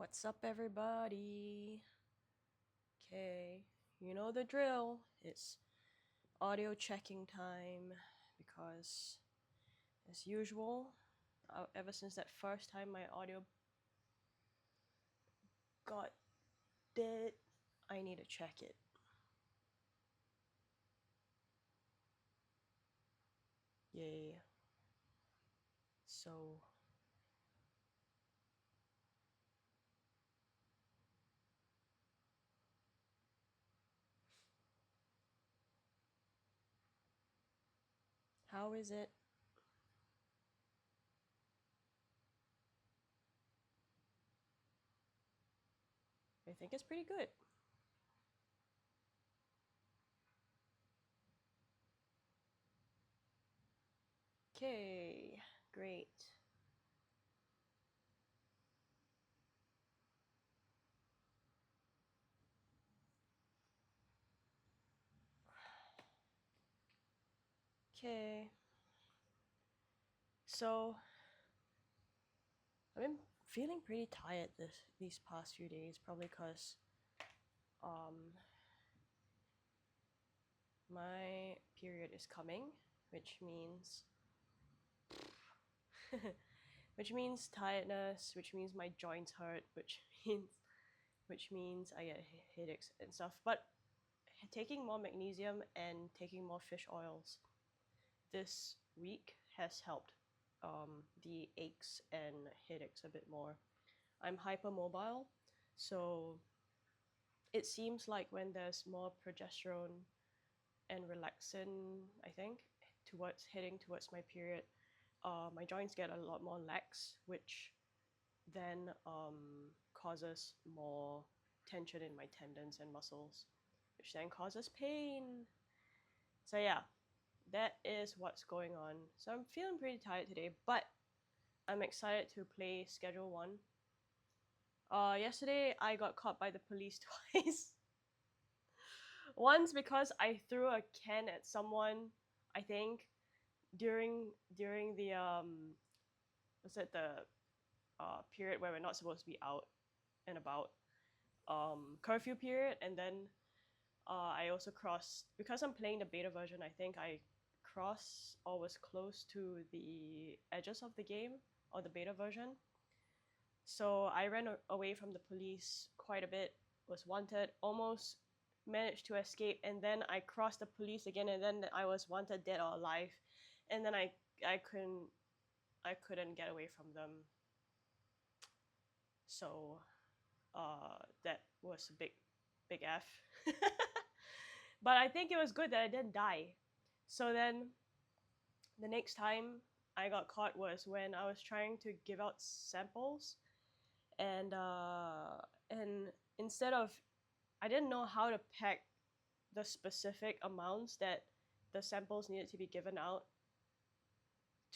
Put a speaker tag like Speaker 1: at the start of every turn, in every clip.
Speaker 1: What's up, everybody? Okay, you know the drill. It's audio checking time because, as usual, ever since that first time my audio got dead, I need to check it. Yay. So, how is it? I think it's pretty good. Okay, great. Okay. So, I've been feeling pretty tired these past few days, probably because um my period is coming, which means which means tiredness, which means my joints hurt, which means I get headaches and stuff. But taking more magnesium and taking more fish oils this week has helped the aches and headaches a bit more. I'm hypermobile, so it seems like when there's more progesterone and relaxin, I think, heading towards my period, my joints get a lot more lax, which then causes more tension in my tendons and muscles, which then causes pain. So yeah, that is what's going on. So I'm feeling pretty tired today, but I'm excited to play Schedule 1. Yesterday I got caught by the police twice. Once because I threw a can at someone, I think, during the was it the period where we're not supposed to be out and about, curfew period, and then I also crossed because I'm playing the beta version. I think I crossed or was close to the edges of the game or the beta version. So I ran away from the police quite a bit. Was wanted, almost managed to escape, and then I crossed the police again, and then I was wanted dead or alive, and then I couldn't get away from them. So that was a big F. But I think it was good that I didn't die. So then the next time I got caught was when I was trying to give out samples, and instead of, I didn't know how to pack the specific amounts that the samples needed to be given out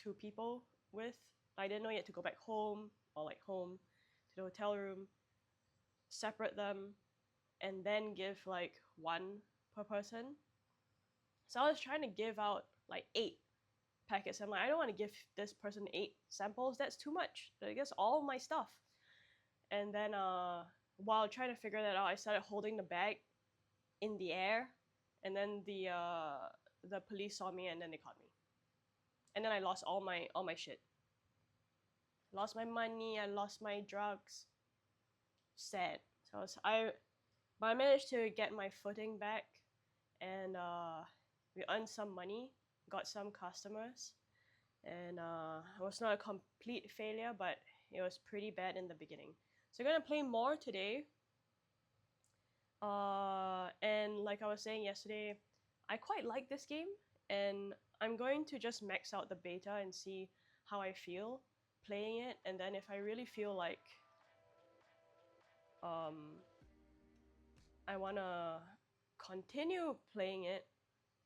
Speaker 1: to people with. I didn't know yet to go back home or like home to the hotel room, separate them, and then give like one per person. So I was trying to give out like 8 packets. I'm like, I don't want to give this person 8 samples. That's too much. I guess all my stuff. And then while trying to figure that out, I started holding the bag in the air, and then the police saw me, and then they caught me. And then I lost all my shit. Lost my money. I lost my drugs. Sad. So but I managed to get my footing back, and we earned some money, got some customers, and it was not a complete failure, but it was pretty bad in the beginning. So we're gonna play more today. And like I was saying yesterday, I quite like this game, and I'm going to just max out the beta and see how I feel playing it, and then if I really feel like um, I wanna continue playing it,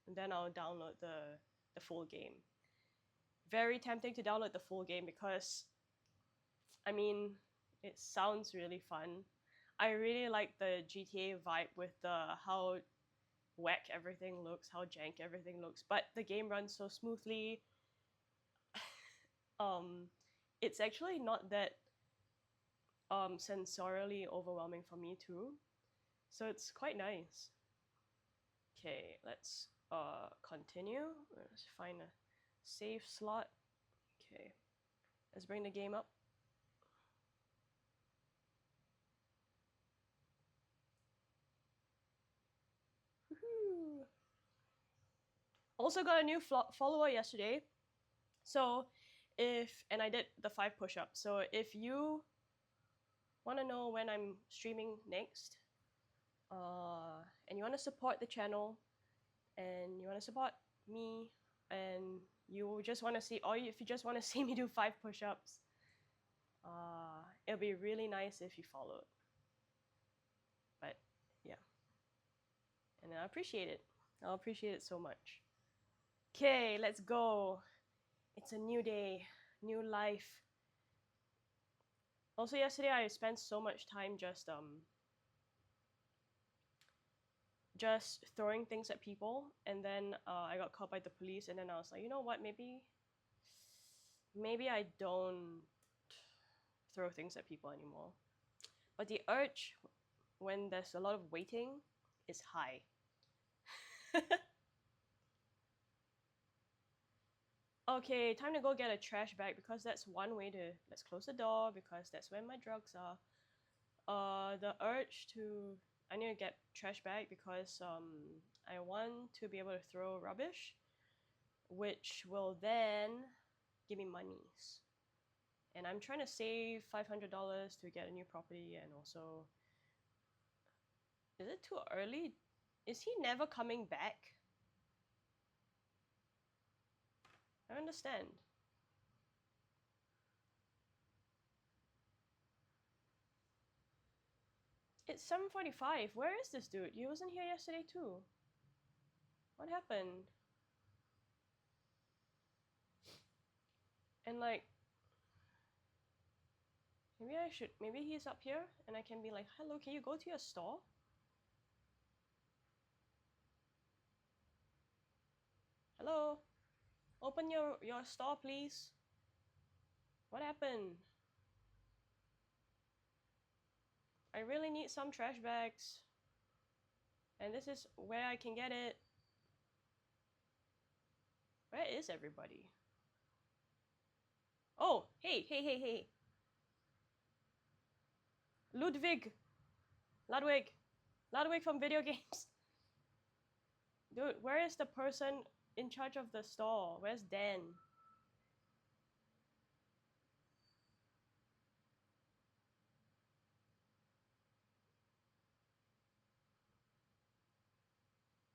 Speaker 1: then I'll download the full game. Very tempting to download the full game because, I mean, it sounds really fun. I really like the GTA vibe with the how whack everything looks, how jank everything looks, but the game runs so smoothly. um, it's actually not that sensorially overwhelming for me too. So it's quite nice. Okay, let's continue. Let's find a save slot. Okay, let's bring the game up. Woohoo. Also got a new follower yesterday. So and I did the 5 push-ups. So if you want to know when I'm streaming next, and you want to support the channel, and you want to support me, and you just want to see, or if you just want to see me do 5 push-ups, it'll be really nice if you followed. But yeah, and I appreciate it. I'll appreciate it so much. Okay, let's go. It's a new day, new life. Also, yesterday I spent so much time just throwing things at people, and then I got caught by the police, and then I was like, you know what, maybe I don't throw things at people anymore. But the urge when there's a lot of waiting is high. Okay, time to go get a trash bag, because that's one way to, let's close the door because that's where my drugs are. The urge to, I need to get trash bag because I want to be able to throw rubbish, which will then give me monies. And I'm trying to save $500 to get a new property, and also, is it too early? Is he never coming back? I understand. It's 7:45. Where is this dude? He wasn't here yesterday too. What happened? And like, maybe he's up here and I can be like, hello, can you go to your store? Hello? Open your store, please. What happened? I really need some trash bags. And this is where I can get it. Where is everybody? Oh, hey. Ludwig from video games. Dude, where is the person in charge of the store? Where's Dan?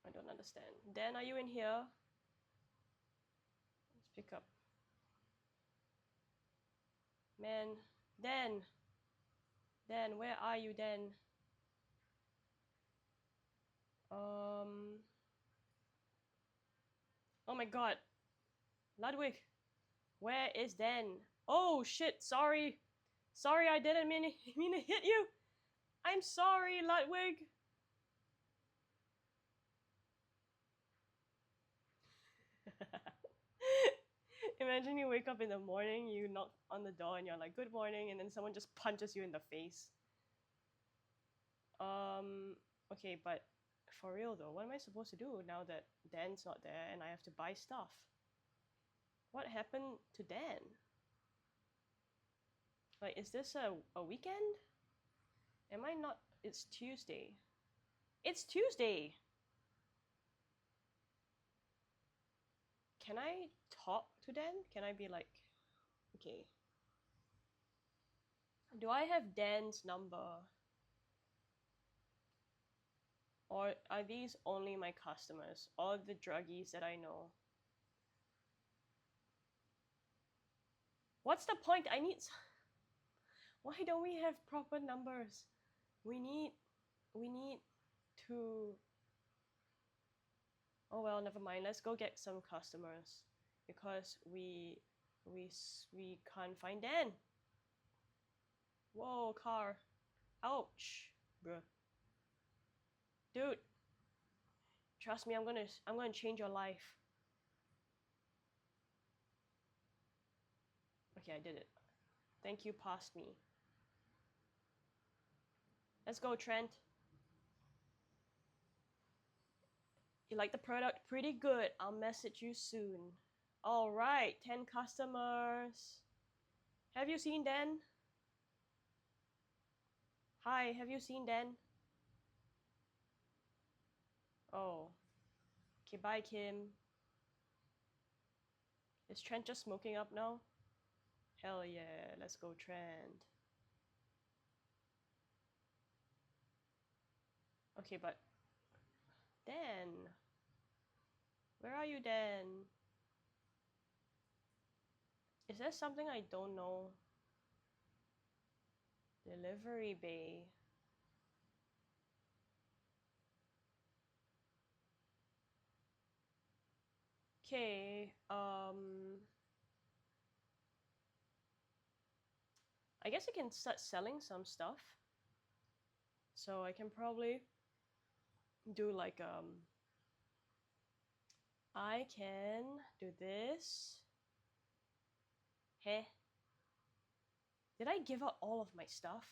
Speaker 1: I don't understand. Dan, are you in here? Let's pick up. Man, Dan, where are you, Dan? Oh my god. Ludwig, where is Dan? Oh shit, sorry. Sorry, I didn't mean to hit you. I'm sorry, Ludwig. Imagine you wake up in the morning, you knock on the door and you're like, good morning, and then someone just punches you in the face. Okay, but for real though, what am I supposed to do now that Dan's not there and I have to buy stuff? What happened to Dan? Like, is this a weekend? Am I not? It's Tuesday. It's Tuesday! Can I talk to Dan? Can I be like, okay. Do I have Dan's number? Or are these only my customers? All the druggies that I know? What's the point? Why don't we have proper numbers? We need to... Oh well, never mind. Let's go get some customers. Because we can't find Dan. Whoa, car. Ouch. Bruh. Dude. Trust me, I'm gonna change your life. Okay, I did it. Thank you, past me. Let's go, Trent. You like the product? Pretty good. I'll message you soon. All right, 10 customers. Have you seen Dan? Hi, have you seen Dan? Oh. Okay, bye, Kim. Is Trent just smoking up now? Hell yeah, let's go, Trent. Okay, but Dan. Where are you, Dan? Is there something I don't know? Delivery bay. Okay, I guess I can start selling some stuff. So I can probably do like, I can do this. Heh. Did I give out all of my stuff?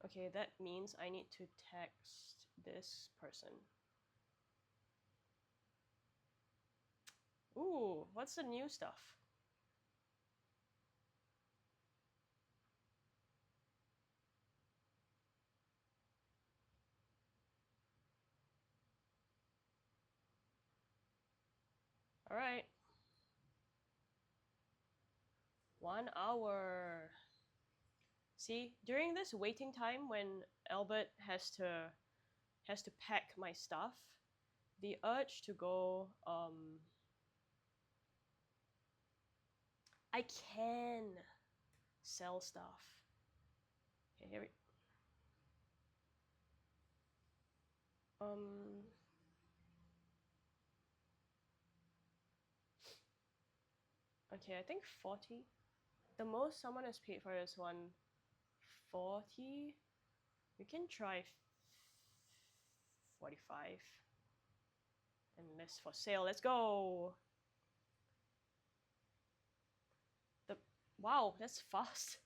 Speaker 1: Okay, that means I need to text this person. Ooh, what's the new stuff? All right. 1 hour. See, during this waiting time when Albert has to pack my stuff, the urge to go, I can sell stuff. Okay, here we, okay, I think 40. The most someone has paid for this one, 40. We can try 45 and list for sale. Let's go. The wow, that's fast.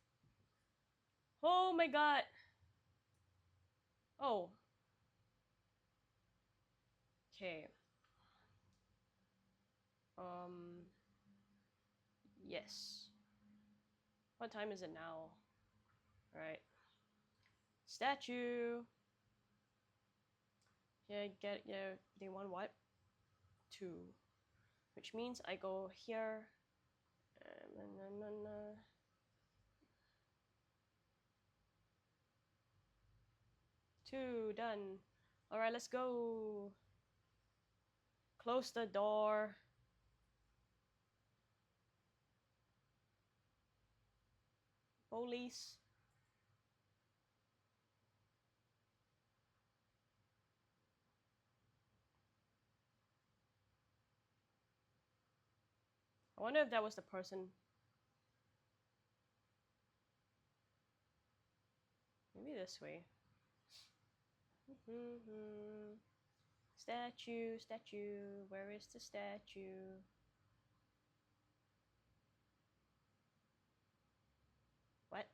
Speaker 1: Oh my god. Oh. Okay. Yes. What time is it now? All right. Statue. Yeah, they want what? 2. Which means I go here. Na. 2, done. All right, let's go. Close the door. Police. I wonder if that was the person. Maybe this way. Statue, statue. Where is the statue? What?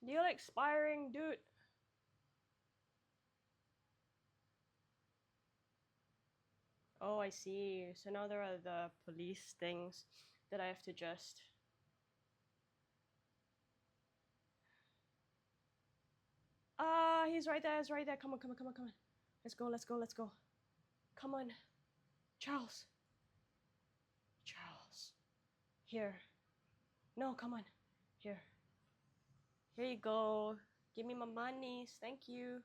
Speaker 1: Deal expiring, dude. Oh, I see. So now there are the police things that I have to just. Ah, he's right there. He's right there. Come on, come on, come on, come on. Let's go, let's go, let's go. Come on. Charles. Charles. Here. No, come on. Here. Here you go. Give me my monies. Thank you.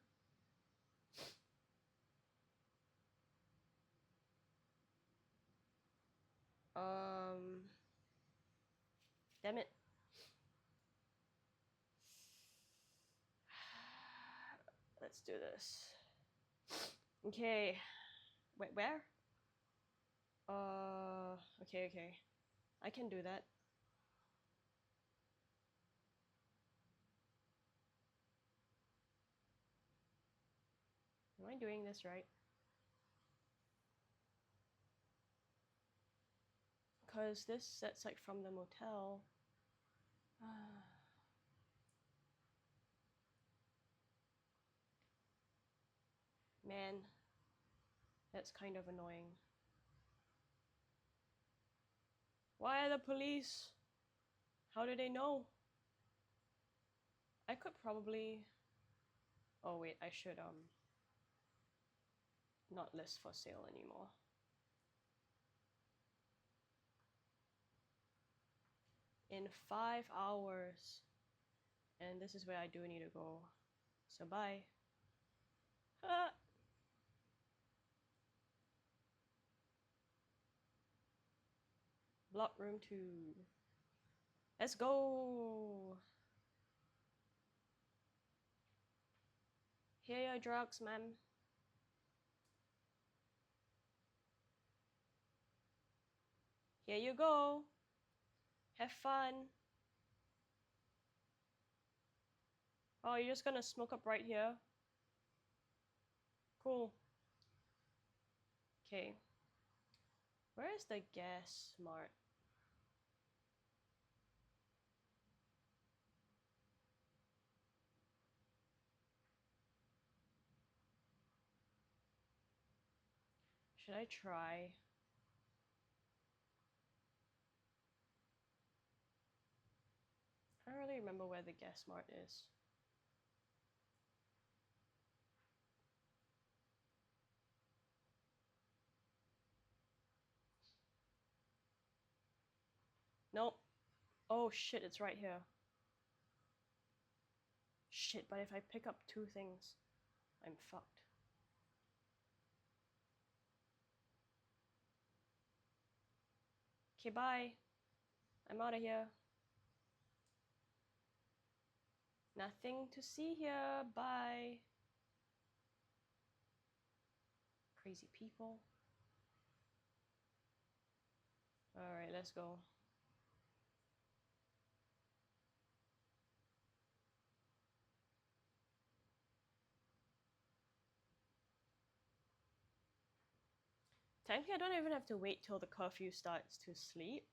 Speaker 1: Damn it. Let's do this. Okay. Wait, where? Okay. I can do that. Am I doing this right? Because this sets like from the motel. Man, that's kind of annoying. Why are the police? How do they know? I could probably... Oh wait, I should not list for sale anymore. In 5 hours. And this is where I do need to go. So bye. Ah! Block room 2. Let's go! Here are your drugs, ma'am. Here you go. Have fun. Oh, you're just gonna smoke up right here? Cool. Okay. Where is the gas smart? Should I try? I don't really remember where the gas smart is. Nope. Oh shit, it's right here. Shit, but if I pick up 2 things, I'm fucked. Okay, bye. I'm out of here. Nothing to see here. Bye. Crazy people. Alright, let's go. Technically, I don't even have to wait till the curfew starts to sleep.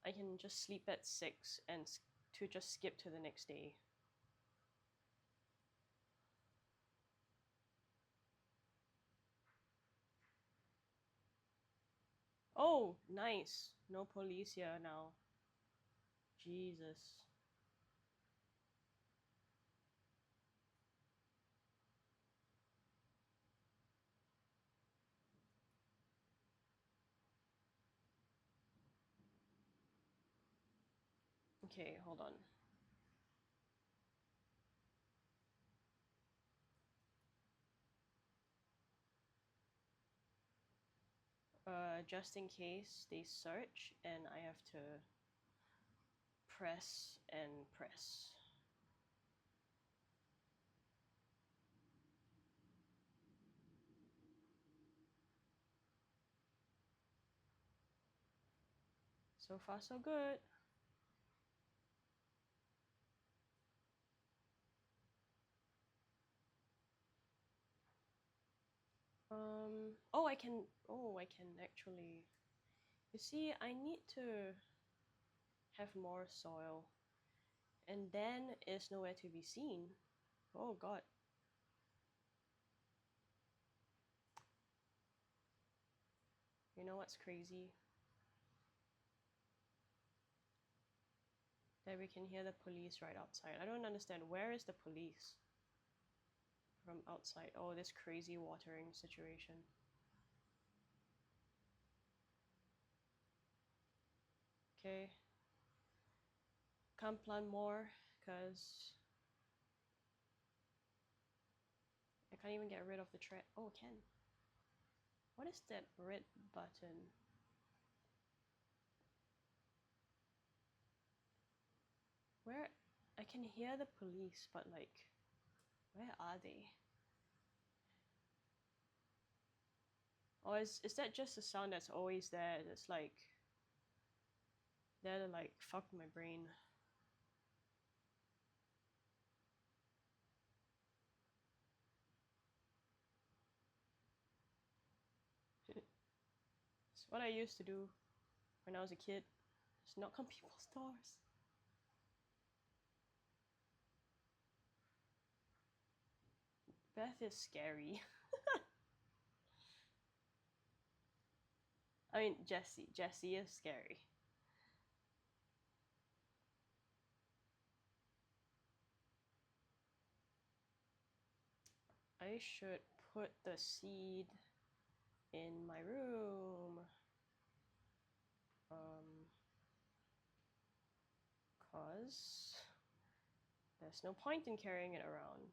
Speaker 1: I can just sleep at 6 and to just skip to the next day. Oh, nice. No police here now. Jesus. Okay, hold on. Just in case they search and I have to press and press. So far, so good. Oh, I can actually. You see, I need to have more soil. And then it's nowhere to be seen. Oh god. You know what's crazy? That we can hear the police right outside. I don't understand. Where is the police? From outside. Oh, this crazy watering situation. Okay. Can't plant more because I can't even get rid of the trash. Oh, I can. What is that red button? Where? I can hear the police, but like, where are they? Or is that just a sound that's always there? That's like there to like fuck my brain. It's what I used to do when I was a kid. Just knock on people's doors. Beth is scary. I mean, Jessie. Jessie is scary. I should put the seed in my room. Cause there's no point in carrying it around.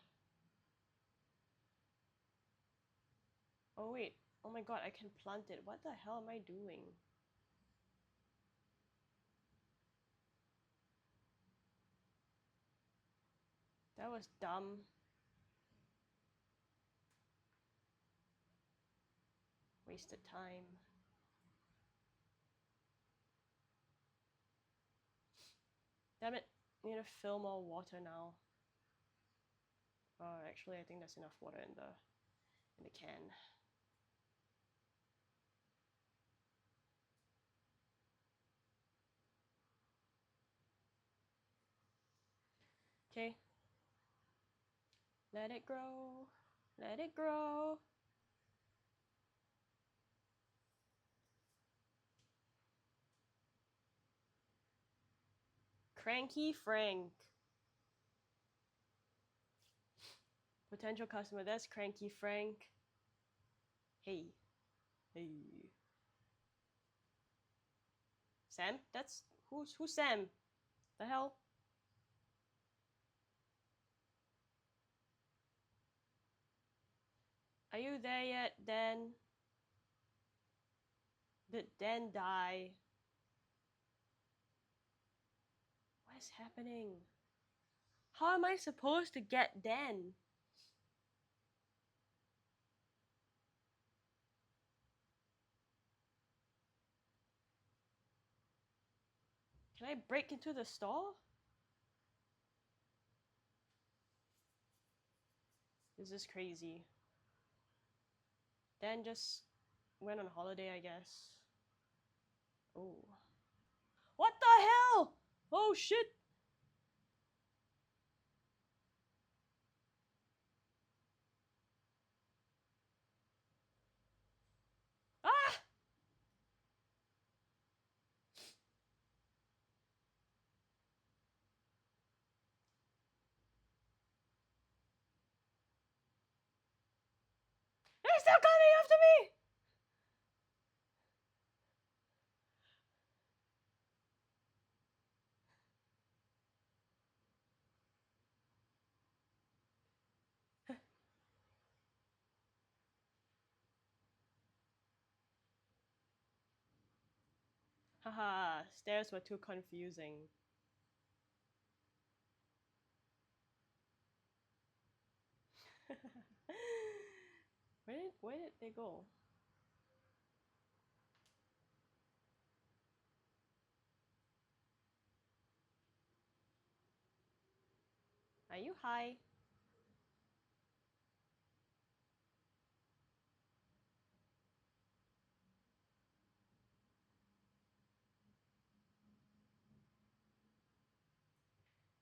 Speaker 1: Oh wait, oh my god, I can plant it. What the hell am I doing? That was dumb. Wasted time. Damn it, I need to fill more water now. Actually I think there's enough water in the can. Okay. Let it grow. Let it grow. Cranky Frank. Potential customer, that's Cranky Frank. Hey. Hey. Sam? That's who's Sam? The hell? Are you there yet, Dan? Did Dan die? What is happening? How am I supposed to get Dan? Can I break into the store? This is crazy. Dan just went on holiday, I guess. Oh. What the hell? Oh shit! Ah! They're still coming after me! Haha, stairs were too confusing. Where did they go? Are you high?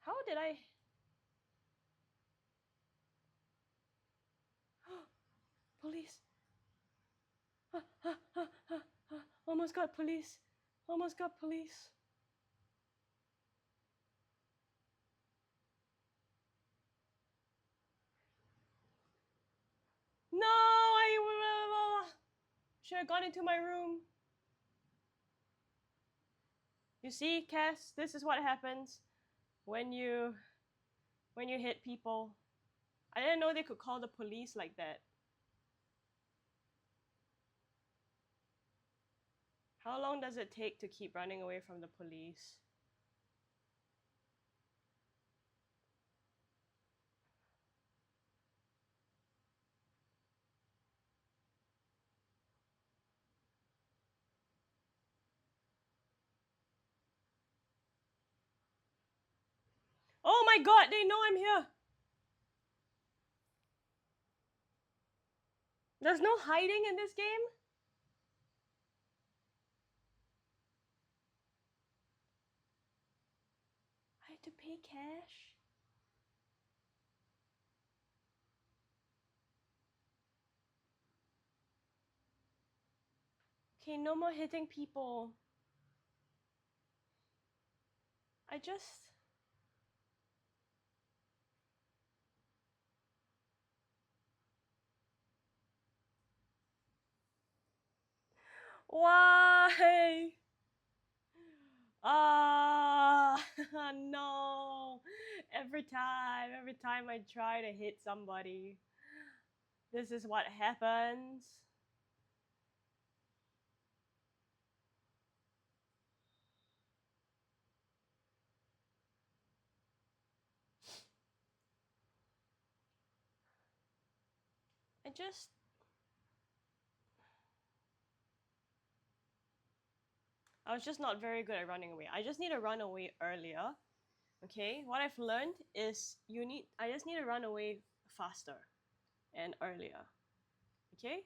Speaker 1: How did I? Police! Almost got police! Almost got police! No! I should have gone into my room. You see, Cass, this is what happens when you hit people. I didn't know they could call the police like that. How long does it take to keep running away from the police? my god, they know I'm here. There's no hiding in this game? I had to pay cash? Okay, no more hitting people. I just... Why? Ah, no. Every time I try to hit somebody, this is what happens. I was just not very good at running away. I just need to run away earlier. Okay, what I've learned is I just need to run away faster and earlier. Okay,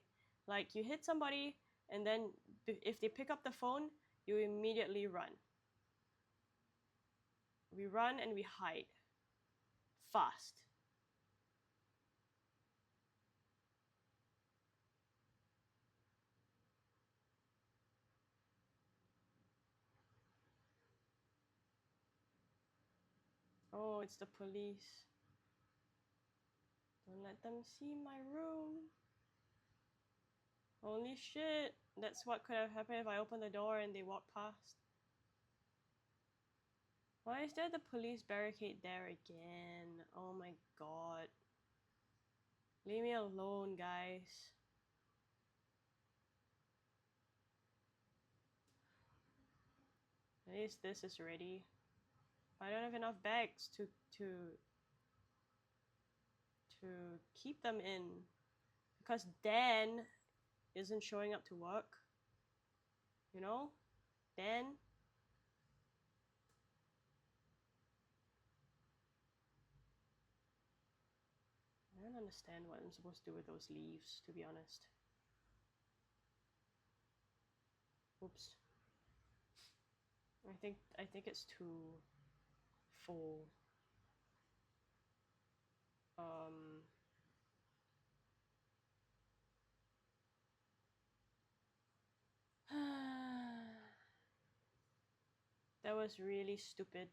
Speaker 1: like you hit somebody and then if they pick up the phone, you immediately run. We run and we hide fast. Oh, it's the police. Don't let them see my room. Holy shit, that's what could have happened if I opened the door and they walked past. Why is there the police barricade there again? Oh my god. Leave me alone, guys. At least this is ready. I don't have enough bags to keep them in. Because Dan isn't showing up to work. You know? Dan. I don't understand what I'm supposed to do with those leaves, to be honest. Oops. I think it's too full. That was really stupid.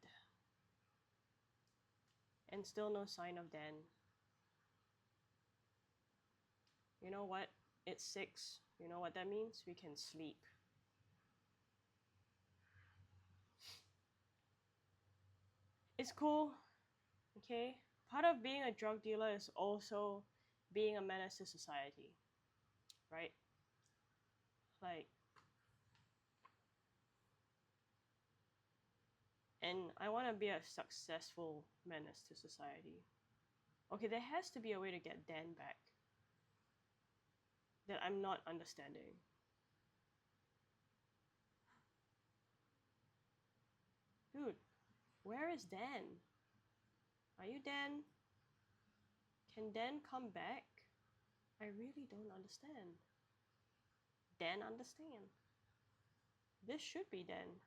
Speaker 1: And still no sign of Dan. You know what? It's 6. You know what that means? We can sleep. It's cool. Okay? Part of being a drug dealer is also being a menace to society. Right? Like, and I want to be a successful menace to society. Okay, there has to be a way to get Dan back that I'm not understanding. Dude, where is Dan? Are you Dan? Can Dan come back? I really don't understand. Dan understand. This should be Dan.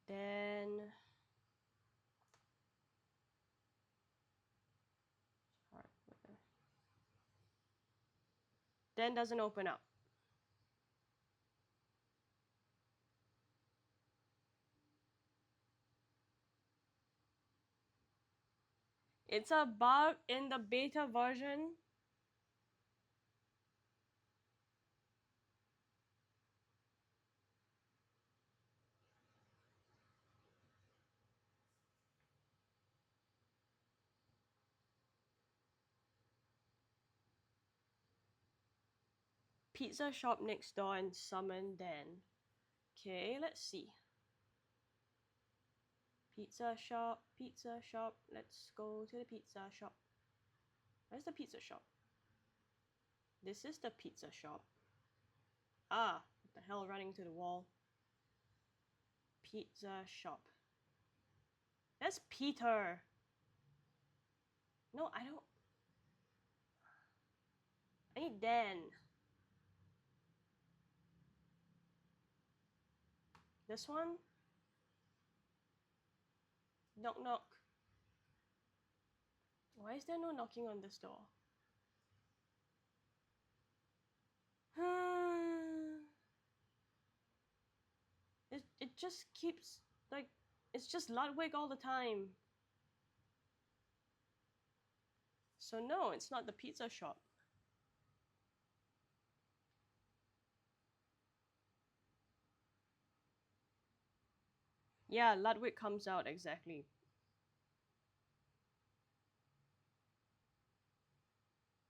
Speaker 1: Dan. Dan doesn't open up. It's a bug in the beta version. Pizza shop next door and summon Dan. Okay, let's see. Pizza shop, pizza shop. Let's go to the pizza shop. Where's the pizza shop? This is the pizza shop. Ah, what the hell, running to the wall. Pizza shop. That's Peter. No, I don't. I need Dan. This one? Knock knock. Why is there no knocking on this door? it just keeps, like, it's just Ludwig all the time. So no, it's not the pizza shop. Yeah, Ludwig comes out, exactly.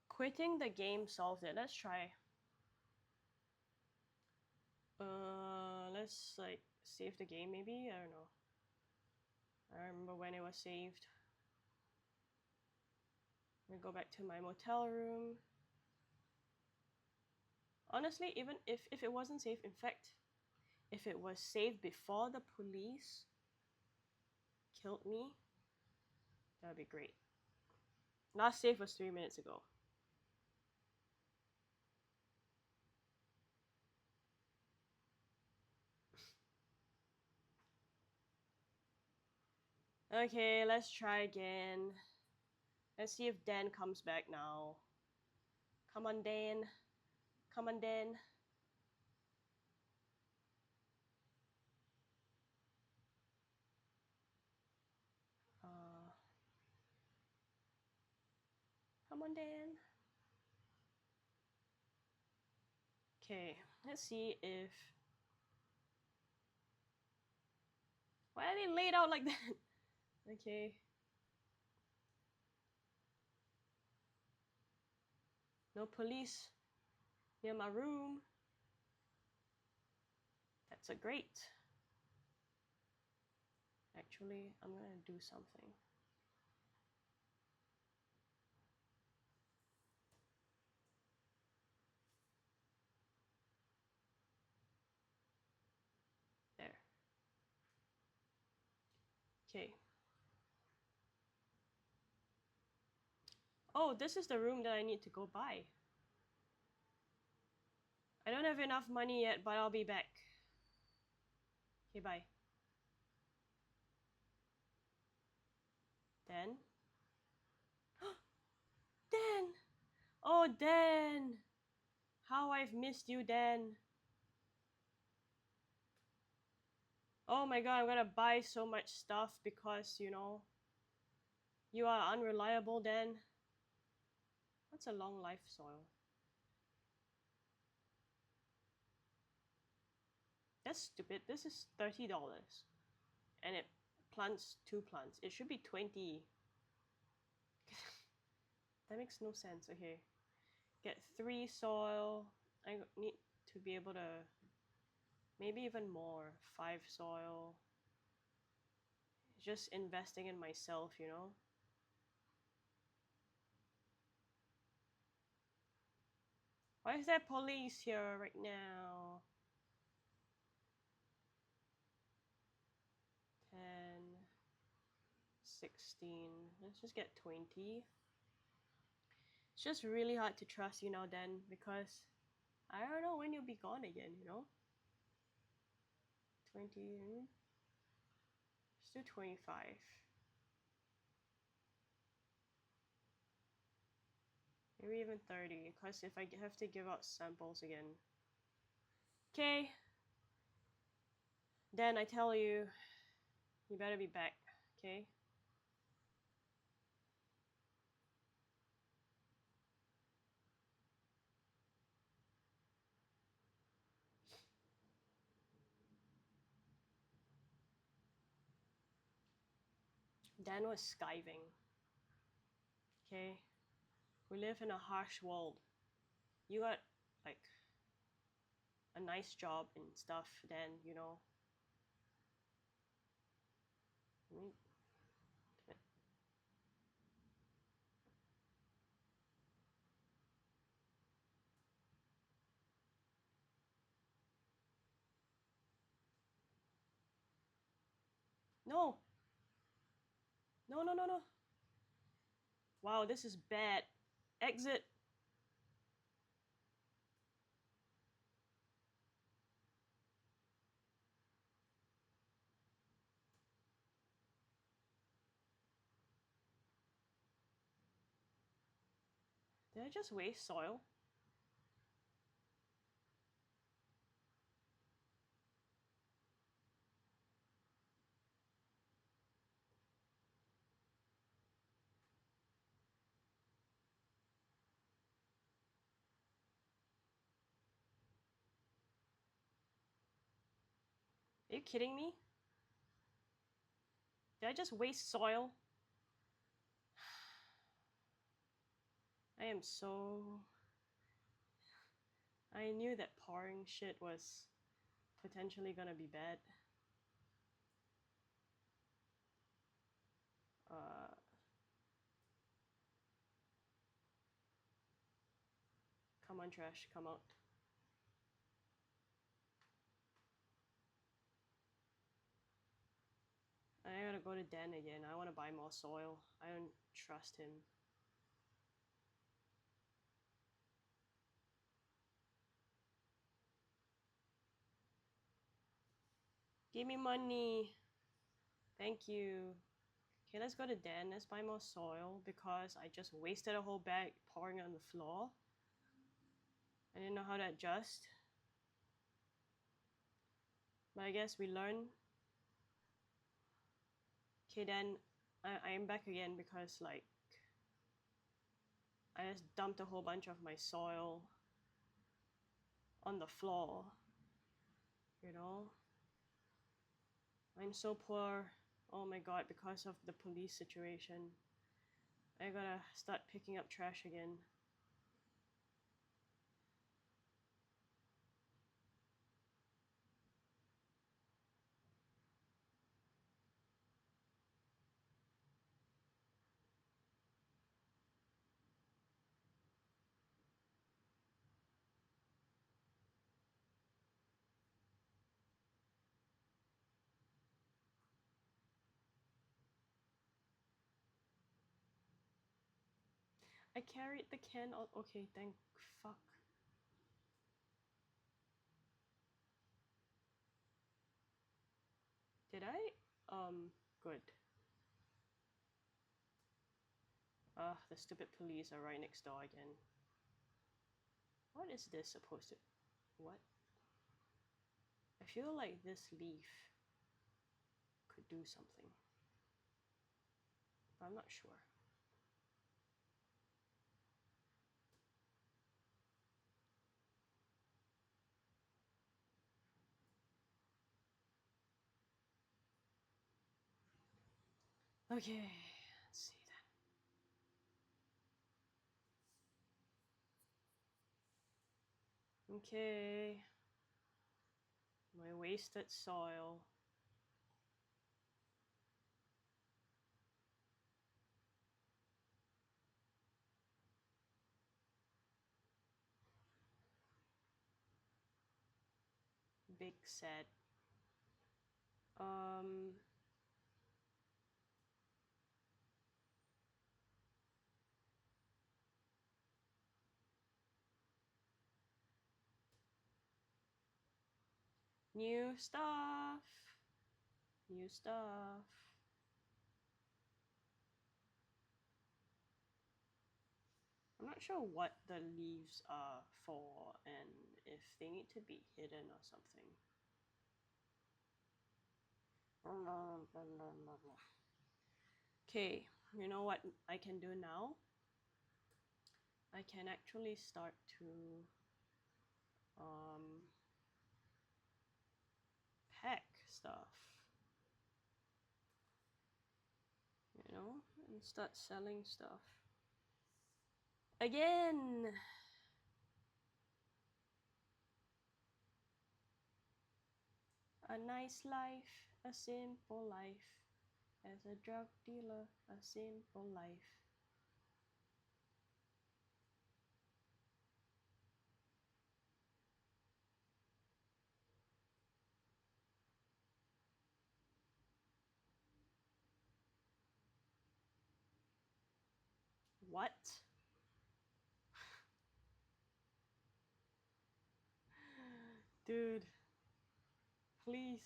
Speaker 1: Quitting the game solved it. Let's try. Let's, like, save the game maybe? I don't know. I remember when it was saved. I'm gonna go back to my motel room. Honestly, even if it wasn't saved, in fact, if it was saved before the police killed me, that would be great. Last save was 3 minutes ago. Okay, let's try again. Let's see if Dan comes back now. Come on, Dan. Come on, Dan. Come on, Dan. Okay, let's see if... Why are they laid out like that? Okay. No police near my room. That's a great. Actually, I'm gonna do something. There. Okay. Oh, this is the room that I need to go buy. I don't have enough money yet, but I'll be back. Okay, bye. Dan? Dan! Oh, Dan! How I've missed you, Dan. Oh my god, I'm gonna buy so much stuff because, you know, you are unreliable, Dan. What's a long life soil? That's stupid. This is $30. And it plants 2 plants. It should be 20. That makes no sense. Okay. Get 3 soil. I need to be able to... Maybe even more. 5 soil. Just investing in myself, you know? Why is there police here right now? 10, 16. Let's just get 20. It's just really hard to trust you now, Dan, because I don't know when you'll be gone again, you know? 20. Let's do 25. Maybe even 30, because if I have to give out samples again. Okay. Dan, I tell you, you better be back, okay? Dan was skiving. Okay? We live in a harsh world. You got, like, a nice job and stuff, Dan, you know. No. No, no, no, no. Wow, this is bad. Exit. Did I just waste soil? Are you kidding me? Did I just waste soil? I am so... I knew that pouring shit was potentially gonna be bad. Come on, trash, come out. I gotta go to Dan again. I wanna buy more soil. I don't trust him. Give me money. Thank you. Okay, let's go to Dan. Let's buy more soil because I just wasted a whole bag pouring on the floor. I didn't know how to adjust. But I guess we learn. Okay, then I am back again because like I just dumped a whole bunch of my soil on the floor. You know? I'm so poor. Oh my god, because of the police situation. I gotta start picking up trash again. I carried the can out. Okay, thank fuck. Did I? Good. The stupid police are right next door again. What is this supposed to... What? I feel like this leaf could do something. But I'm not sure. Okay, let's see then. Okay. My wasted soil. Big set. New stuff. New stuff. I'm not sure what the leaves are for and if they need to be hidden or something. Okay, you know what I can do now? I can actually start to pack stuff, you know, and start selling stuff. Again! A nice life, a simple life. As a drug dealer, a simple life. What? Dude, please.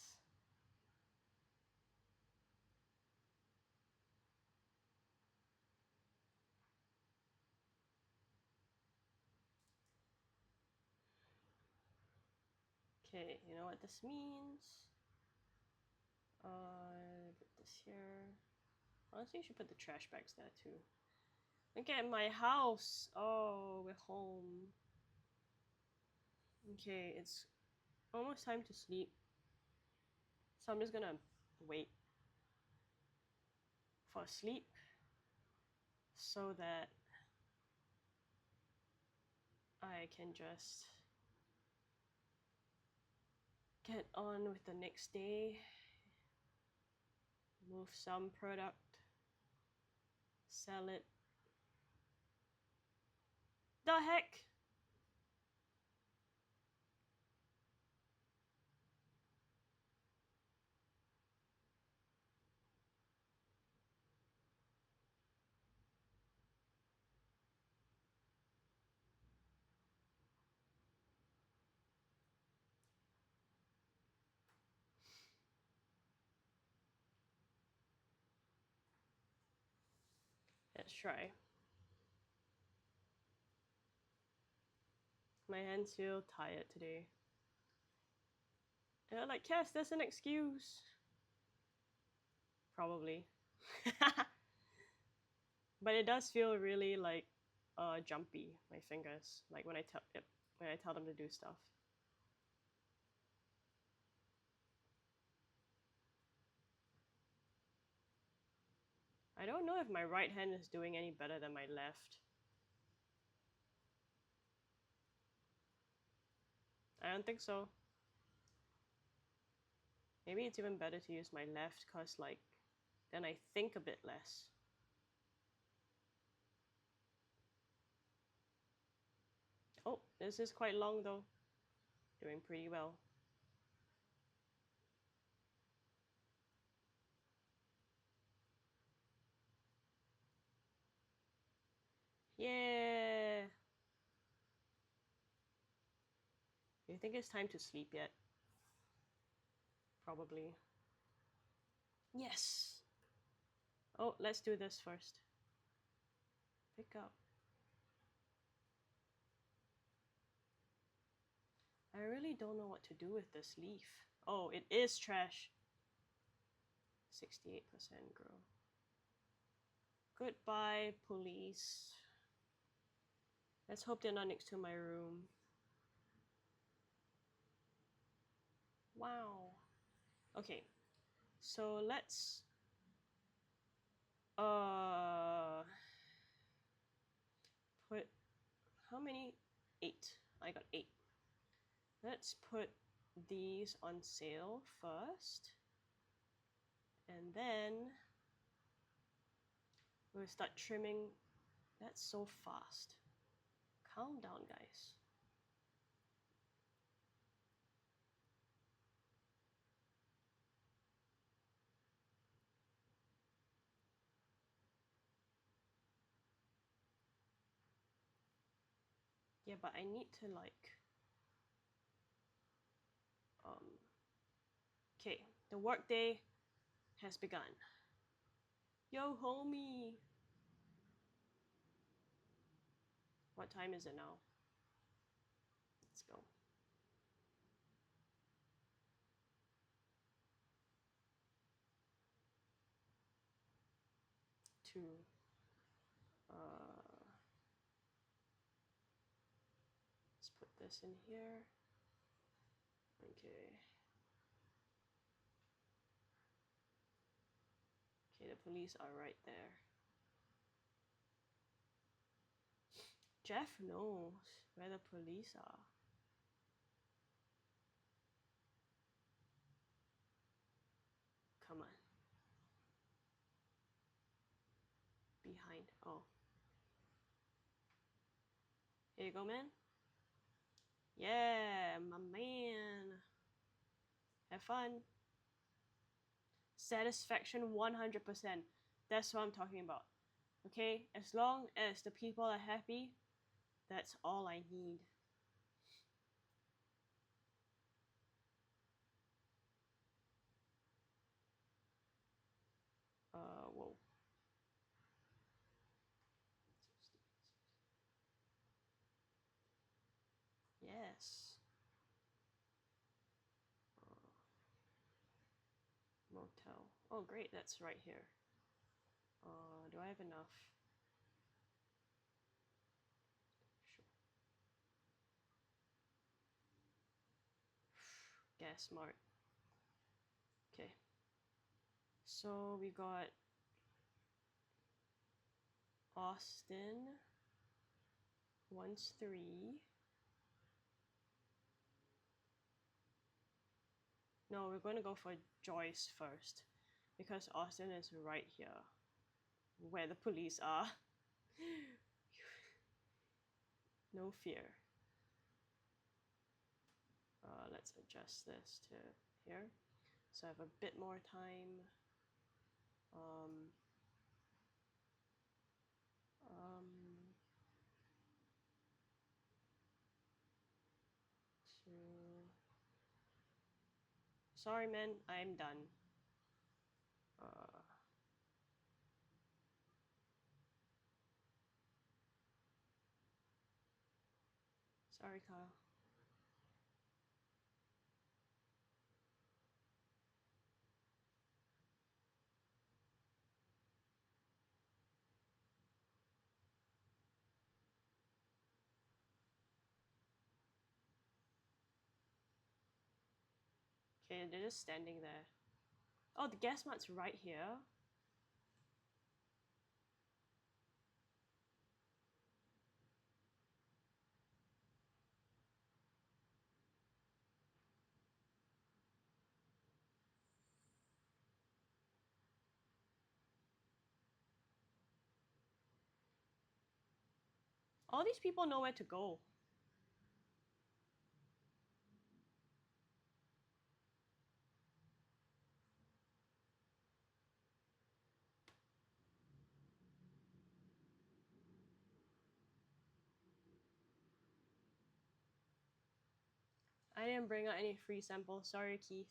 Speaker 1: Okay, you know what this means? Put this here. Honestly, you should put the trash bags there too. Look at my house. Oh, we're home. Okay, it's almost time to sleep. So I'm just gonna wait for sleep so that I can just get on with the next day. Move some product, sell it. The heck? Let's try. My hands feel tired today. And I'm like, Cass, that's an excuse. Probably. But it does feel really like jumpy, my fingers, like when I tell them to do stuff. I don't know if my right hand is doing any better than my left. I don't think so. Maybe it's even better to use my left cause like then I think a bit less. Oh, this is quite long though. Doing pretty well. Yeah. Do you think it's time to sleep yet? Probably. Yes. Oh, let's do this first. Pick up. I really don't know what to do with this leaf. Oh, it is trash. 68% grow. Goodbye, police. Let's hope they're not next to my room. Wow. Okay. So let's put how many? 8. I got 8. Let's put these on sale first. And then we'll start trimming. That's so fast. Calm down, guys. Yeah, but I need to like okay, the workday has begun. Yo, homie. What time is it now? Let's go. 2. Let's put this in here. Okay. Okay, the police are right there. Jeff knows where the police are. Come on. Behind. Oh. Here you go, man. Yeah, my man. Have fun. Satisfaction 100%. That's what I'm talking about. Okay, as long as the people are happy, that's all I need. Whoa. Yes. Motel. Oh, great, that's right here. Do I have enough? Sure. Gas smart. Okay. So we got Austin wants 3. No, we're going to go for Joyce first because Austin is right here where the police are. No fear. Let's adjust this to here so I have a bit more time. Um, um, to... Sorry, man, I'm done. Sorry, Kyle. Okay, they're just standing there. Oh, the gas mat's right here. All these people know where to go. I didn't bring out any free samples. Sorry, Keith.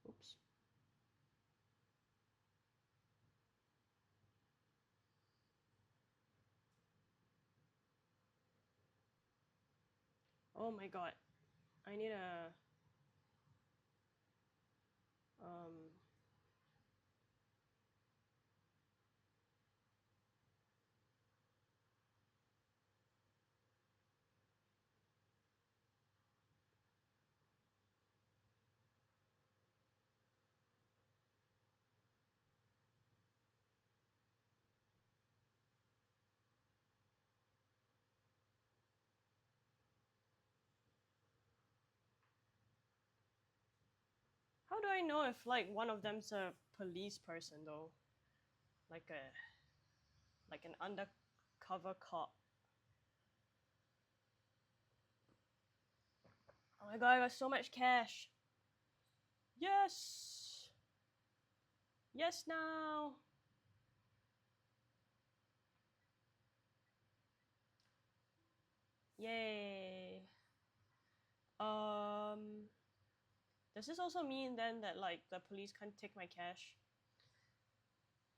Speaker 1: Oops. Oh my god. I need a... How do I know if like one of them's a police person though? Like an undercover cop. Oh my god, I got so much cash. Yes. Yes now. Yay. Does this also mean then that like the police can't take my cash?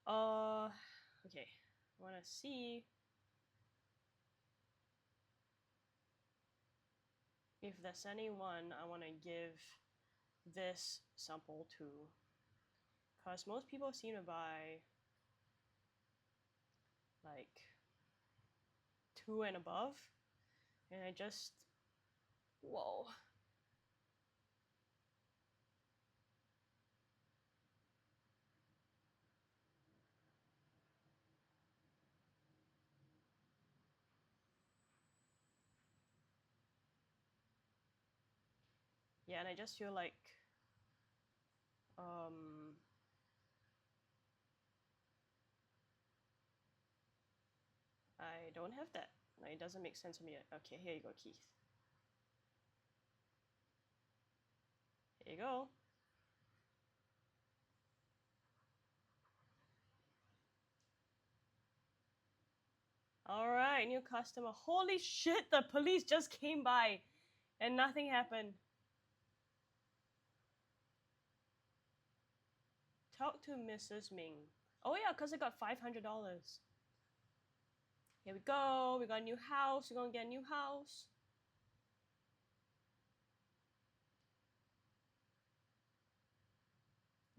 Speaker 1: Okay. I wanna see if there's anyone I wanna give this sample to. Cause most people seem to buy like 2 and above. And I just... Whoa. Yeah, and I just feel like I don't have that. Like, it doesn't make sense to me. Okay, here you go, Keith. There you go. Alright, new customer. Holy shit, the police just came by and nothing happened. Talk to Mrs. Ming. Oh yeah, because I got $500. Here we go. We got a new house. We're gonna get a new house.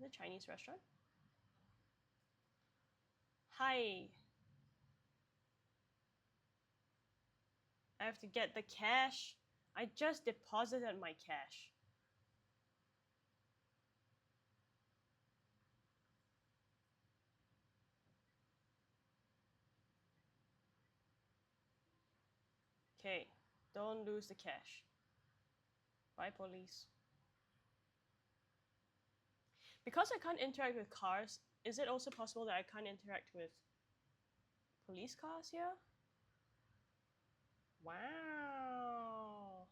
Speaker 1: The Chinese restaurant. Hi. I have to get the cash. I just deposited my cash. Okay, don't lose the cash. Bye, police. Because I can't interact with cars, is it also possible that I can't interact with police cars here? Wow.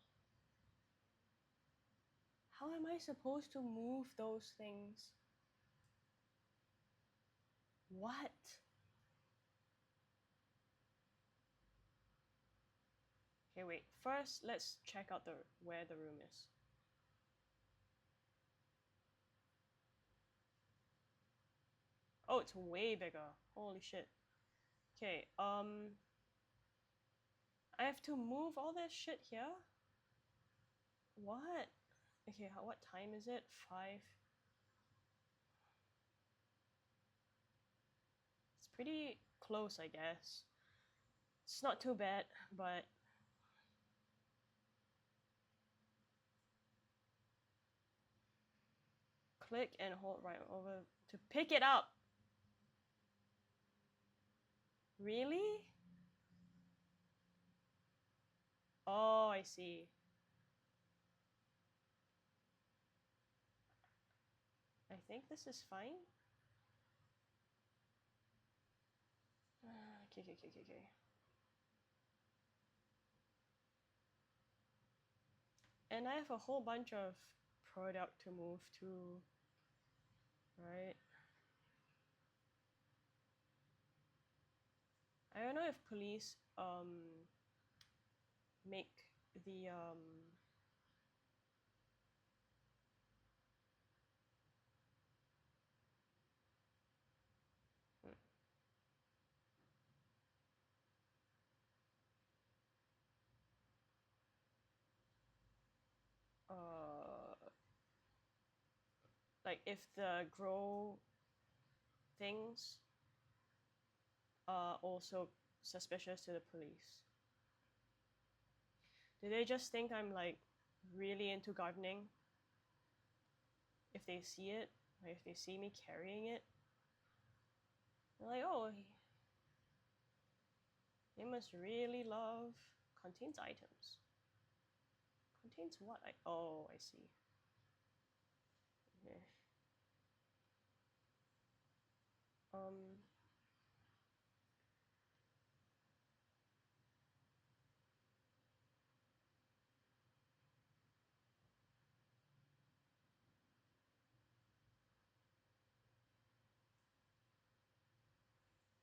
Speaker 1: How am I supposed to move those things? What? Okay, wait. First, let's check out where the room is. Oh, it's way bigger. Holy shit. Okay, I have to move all this shit here? What? Okay, what time is it? 5. It's pretty close, I guess. It's not too bad, but click and hold right over to pick it up. Really? Oh, I see. I think this is fine. Okay. And I have a whole bunch of product to move to, right? I don't know if police make the like if the grow things are also suspicious to the police. Do they just think I'm like really into gardening? If they see it, like if they see me carrying it, they're like, oh, they must really love. Contains items. Contains what? Oh, I see. Okay. Um.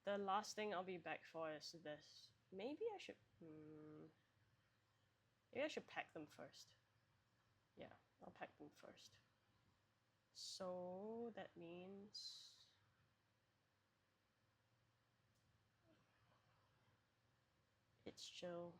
Speaker 1: The last thing I'll be back for is this. Maybe I should. Maybe I should pack them first. Yeah, I'll pack them first. So that means it's chill.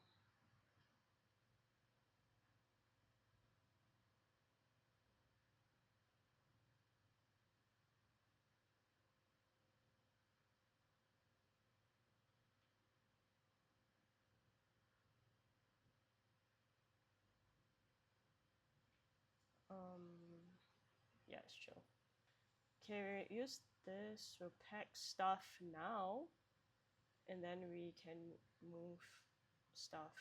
Speaker 1: Yeah, it's chill. Okay, use this. We'll pack stuff now, and then we can move stuff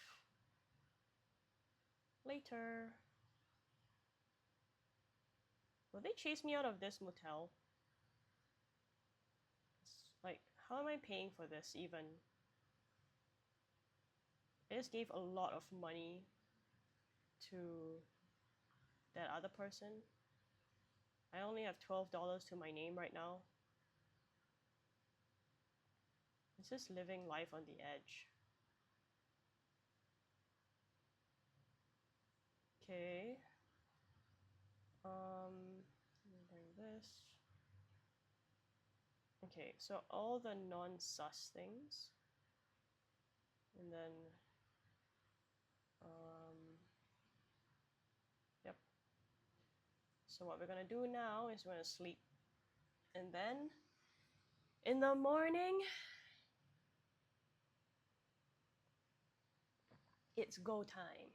Speaker 1: later. Will they chase me out of this motel? It's like, how am I paying for this even? I just gave a lot of money to that other person. I only have $12 to my name right now. It's just living life on the edge. Okay. Bring this. Okay, so all the non-sus things. And then, yep. So what we're gonna do now is we're gonna sleep. And then, in the morning, it's go time.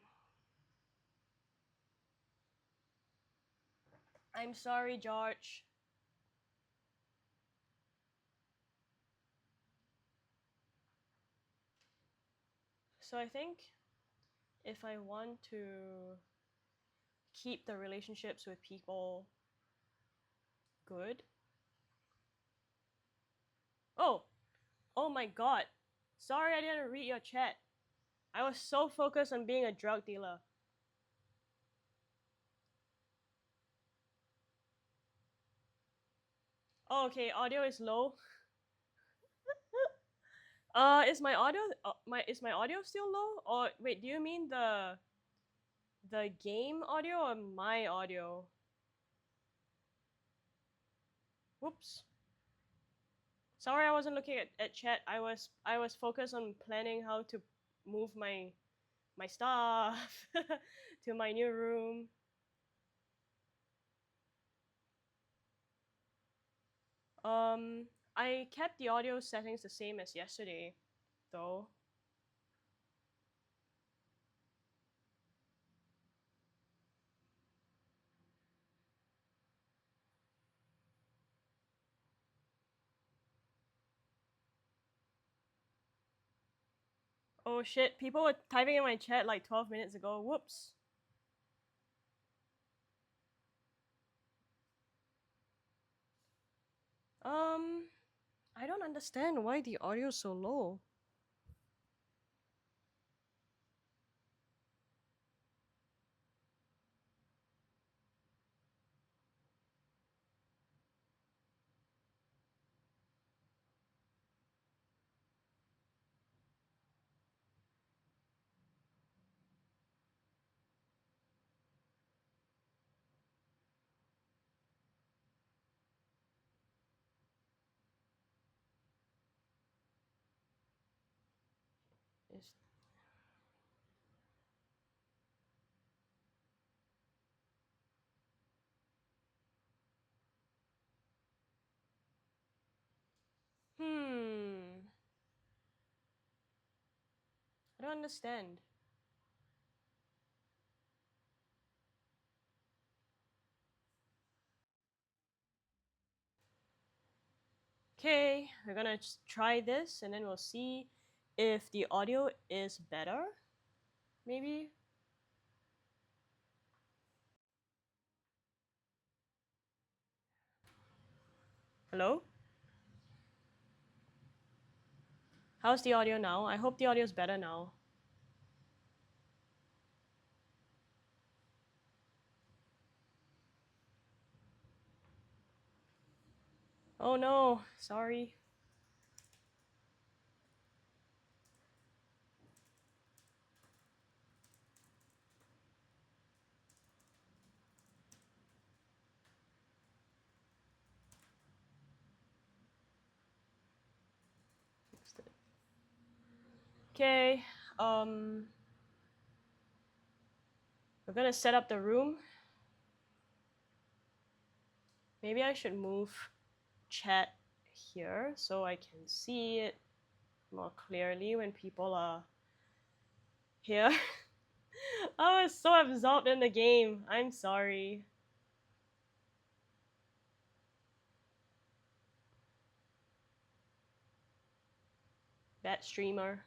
Speaker 1: I'm sorry, George. So I think if I want to keep the relationships with people good. Oh my god. Sorry I didn't read your chat. I was so focused on being a drug dealer. Oh, okay, audio is low. Is my audio still low? Or wait, do you mean the game audio or my audio? Whoops. Sorry, I wasn't looking at chat. I was focused on planning how to move my stuff to my new room. I kept the audio settings the same as yesterday, though. Oh shit, people were typing in my chat like 12 minutes ago. Whoops. I don't understand why the audio is so low. It's... I don't understand. Okay, we're gonna try this and then we'll see if the audio is better. Maybe? Hello? How's the audio now? I hope the audio is better now. Oh no, sorry. Okay, we're gonna set up the room. Maybe I should move chat here so I can see it more clearly when people are here. I was so absorbed in the game. I'm sorry. Bad streamer.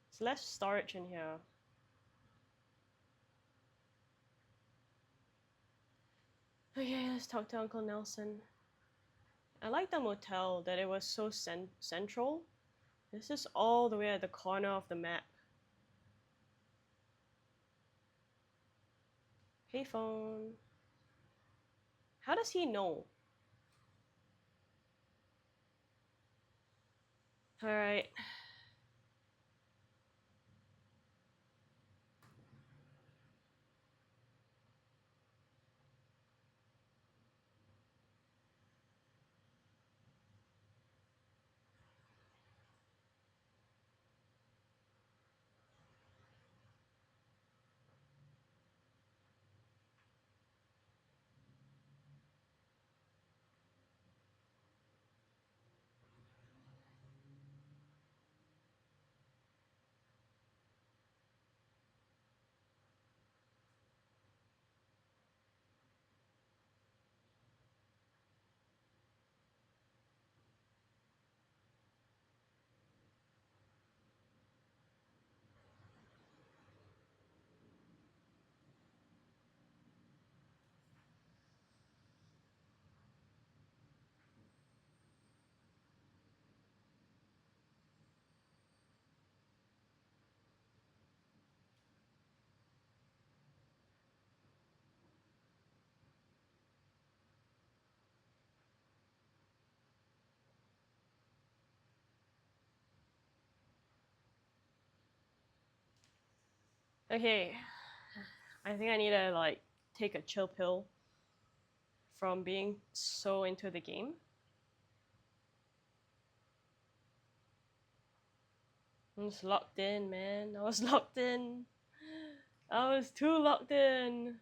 Speaker 1: There's less storage in here. Okay, let's talk to Uncle Nelson. I like the motel that it was so central. This is all the way at the corner of the map. Payphone. How does he know? Alright. Okay. I think I need to like take a chill pill from being so into the game. I was locked in, man. I was locked in. I was too locked in.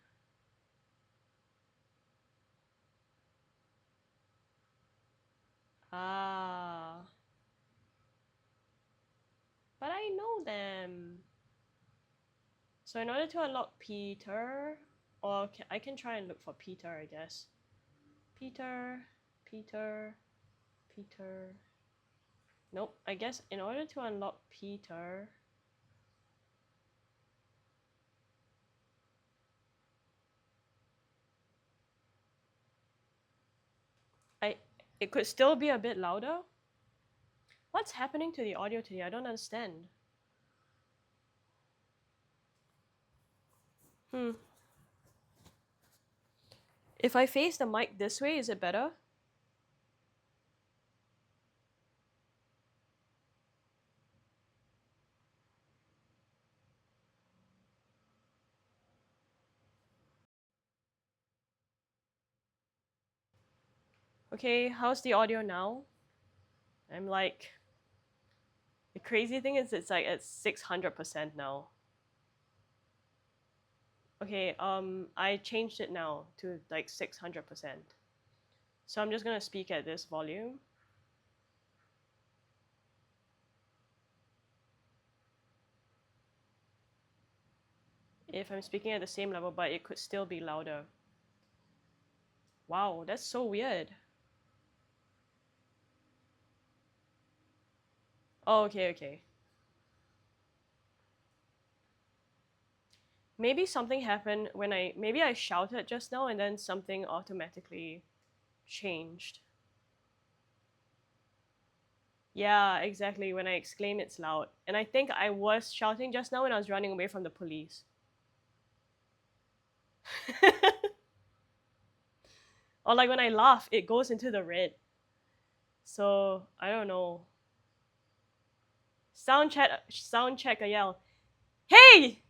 Speaker 1: Ah. But I know them. So in order to unlock Peter, or I can try and look for Peter, I guess. Peter, Peter, Peter. Nope, I guess in order to unlock Peter, I it could still be a bit louder. What's happening to the audio today? I don't understand. Hmm. If I face the mic this way, is it better? Okay, how's the audio now? I'm like, the crazy thing is it's like at 600% now. Okay, I changed it now to like 600%. So I'm just gonna speak at this volume. If I'm speaking at the same level, but it could still be louder. Wow, that's so weird. Oh, okay, okay. Maybe something happened when maybe I shouted just now and then something automatically changed. Yeah, exactly. When I exclaim, it's loud. And I think I was shouting just now when I was running away from the police. Or like when I laugh, it goes into the red. So I don't know. Sound check a yell. Hey!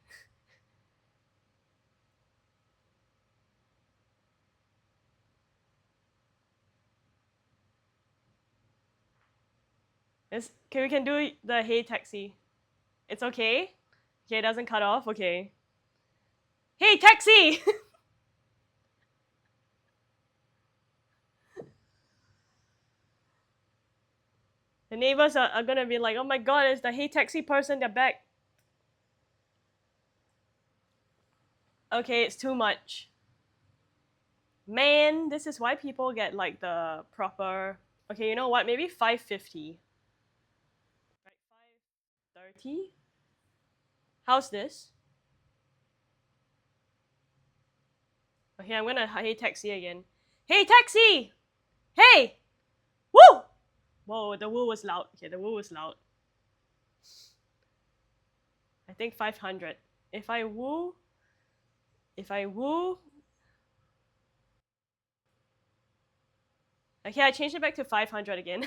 Speaker 1: Okay, we can do the hey taxi. It's okay? Okay, it doesn't cut off. Okay. Hey taxi! The neighbors are gonna be like, oh my god, it's the hey taxi person, they're back. Okay, it's too much. Man, this is why people get like the proper. Okay, you know what? Maybe 550. Right, 530. How's this? Okay, I'm gonna hey taxi again. Hey taxi! Hey! Woo! Whoa, the woo was loud. Okay, the woo was loud. I think 500. If I woo, if I woo, okay, I changed it back to 500 again.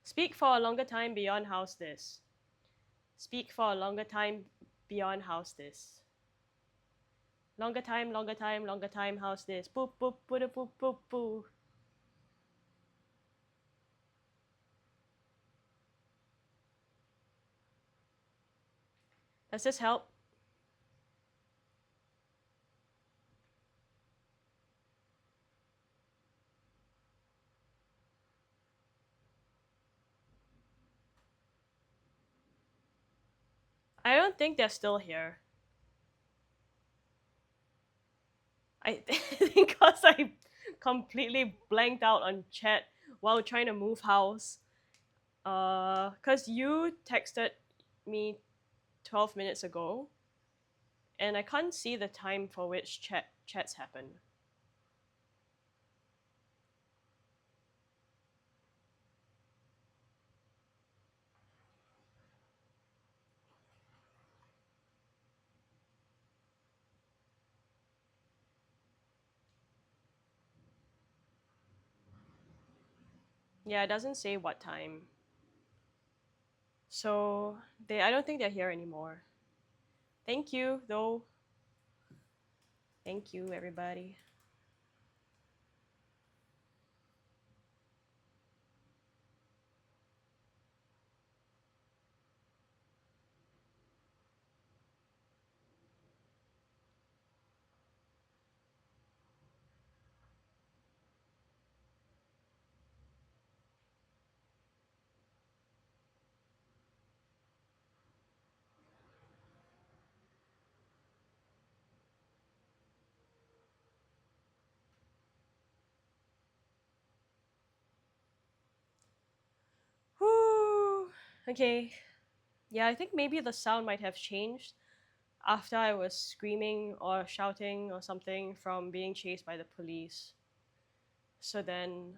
Speaker 1: Speak for a longer time beyond house this. Speak for a longer time beyond house this. Longer time, longer time, longer time, house this. Boop, boop, boop, boop, boop, boop. Does this help? I don't think they're still here. I think because I completely blanked out on chat while trying to move house. Cause you texted me 12 minutes ago, and I can't see the time for which chats happen. Yeah, it doesn't say what time. So I don't think they're here anymore. Thank you, though. Thank you, everybody. Whew. Okay. Yeah, I think maybe the sound might have changed after I was screaming or shouting or something from being chased by the police. So then,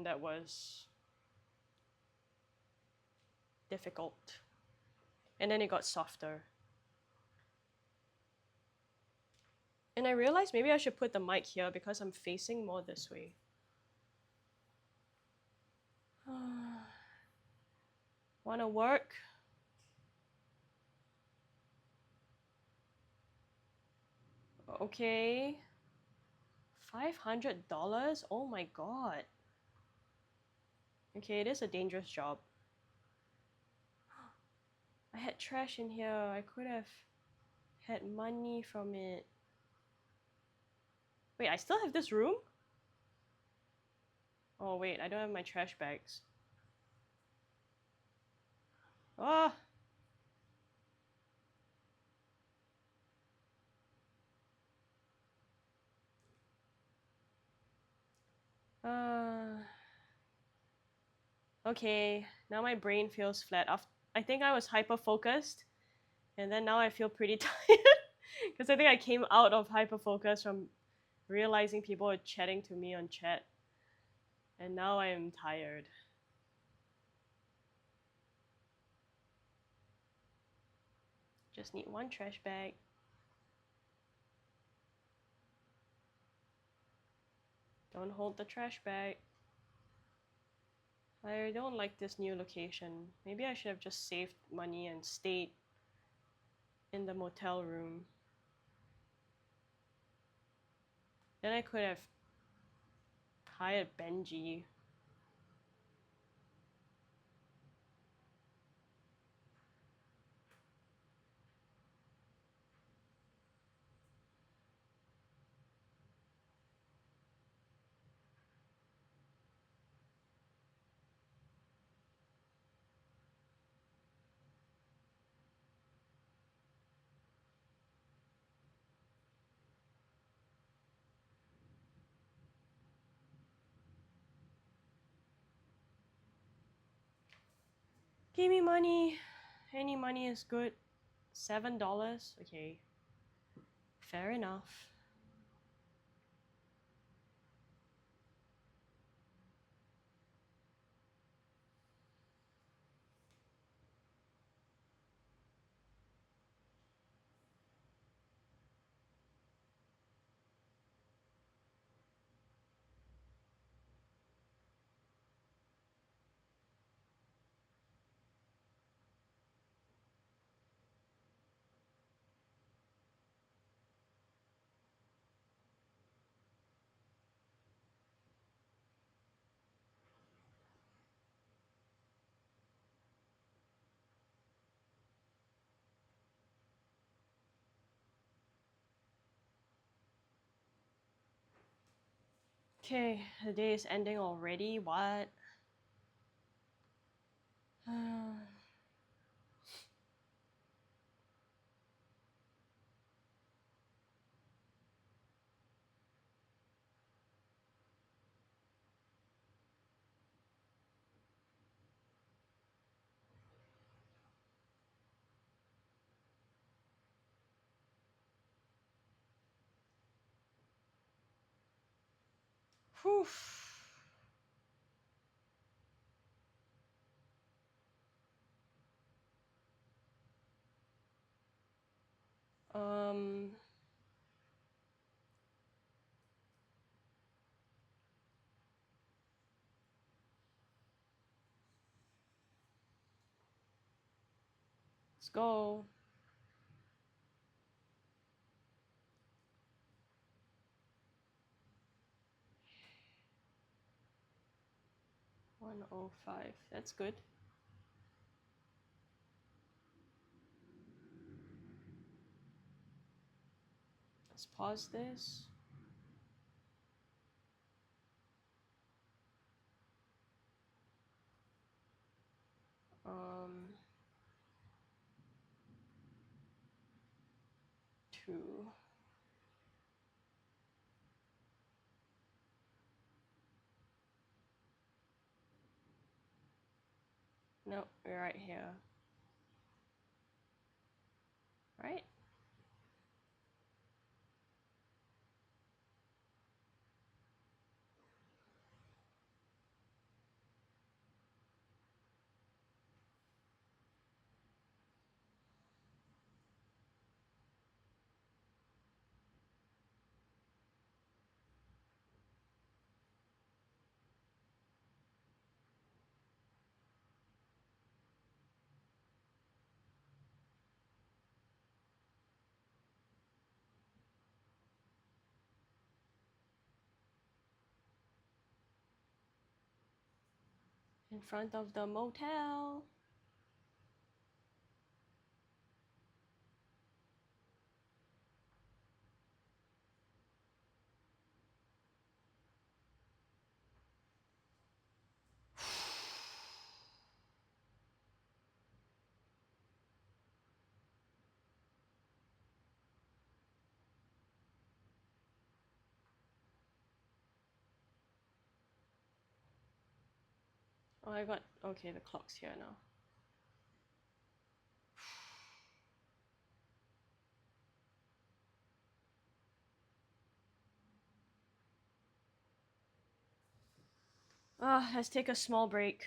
Speaker 1: that was difficult. And then it got softer. And I realized maybe I should put the mic here because I'm facing more this way. Wanna work? Okay. $500? Oh my god. Okay, it is a dangerous job. I had trash in here. I could have had money from it. Wait, I still have this room? Oh wait, I don't have my trash bags. Ah! Okay, now my brain feels flat. I think I was hyper focused, and then now I feel pretty tired because I think I came out of hyper focus from realizing people are chatting to me on chat, and now I am tired. Just need one trash bag. Don't hold the trash bag. I don't like this new location. Maybe I should have just saved money and stayed in the motel room. Then I could have hired Benji. Give me money. Any money is good. $7? Okay. Fair enough. Okay, the day is ending already. What? Whew. Um, let's go. $105. That's good. Let's pause this. Um, 2. No, we're right here. Right? In front of the motel. Oh, I got. Okay, the clock's here now. Let's take a small break.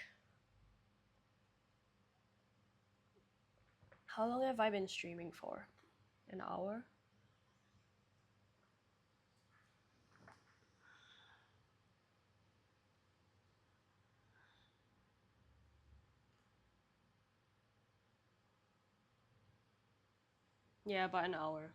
Speaker 1: How long have I been streaming for? An hour? Yeah, about an hour.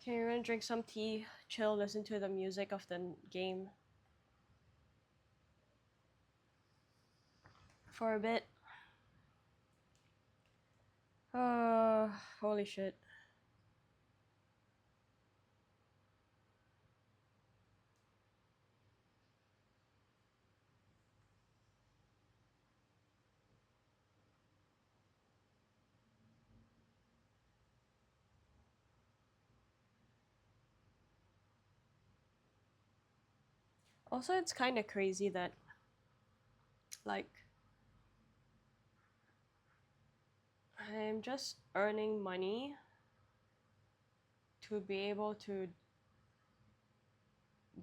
Speaker 1: Okay, we're gonna drink some tea, chill, listen to the music of the game for a bit. Holy shit. Also, it's kind of crazy that, like, I'm just earning money to be able to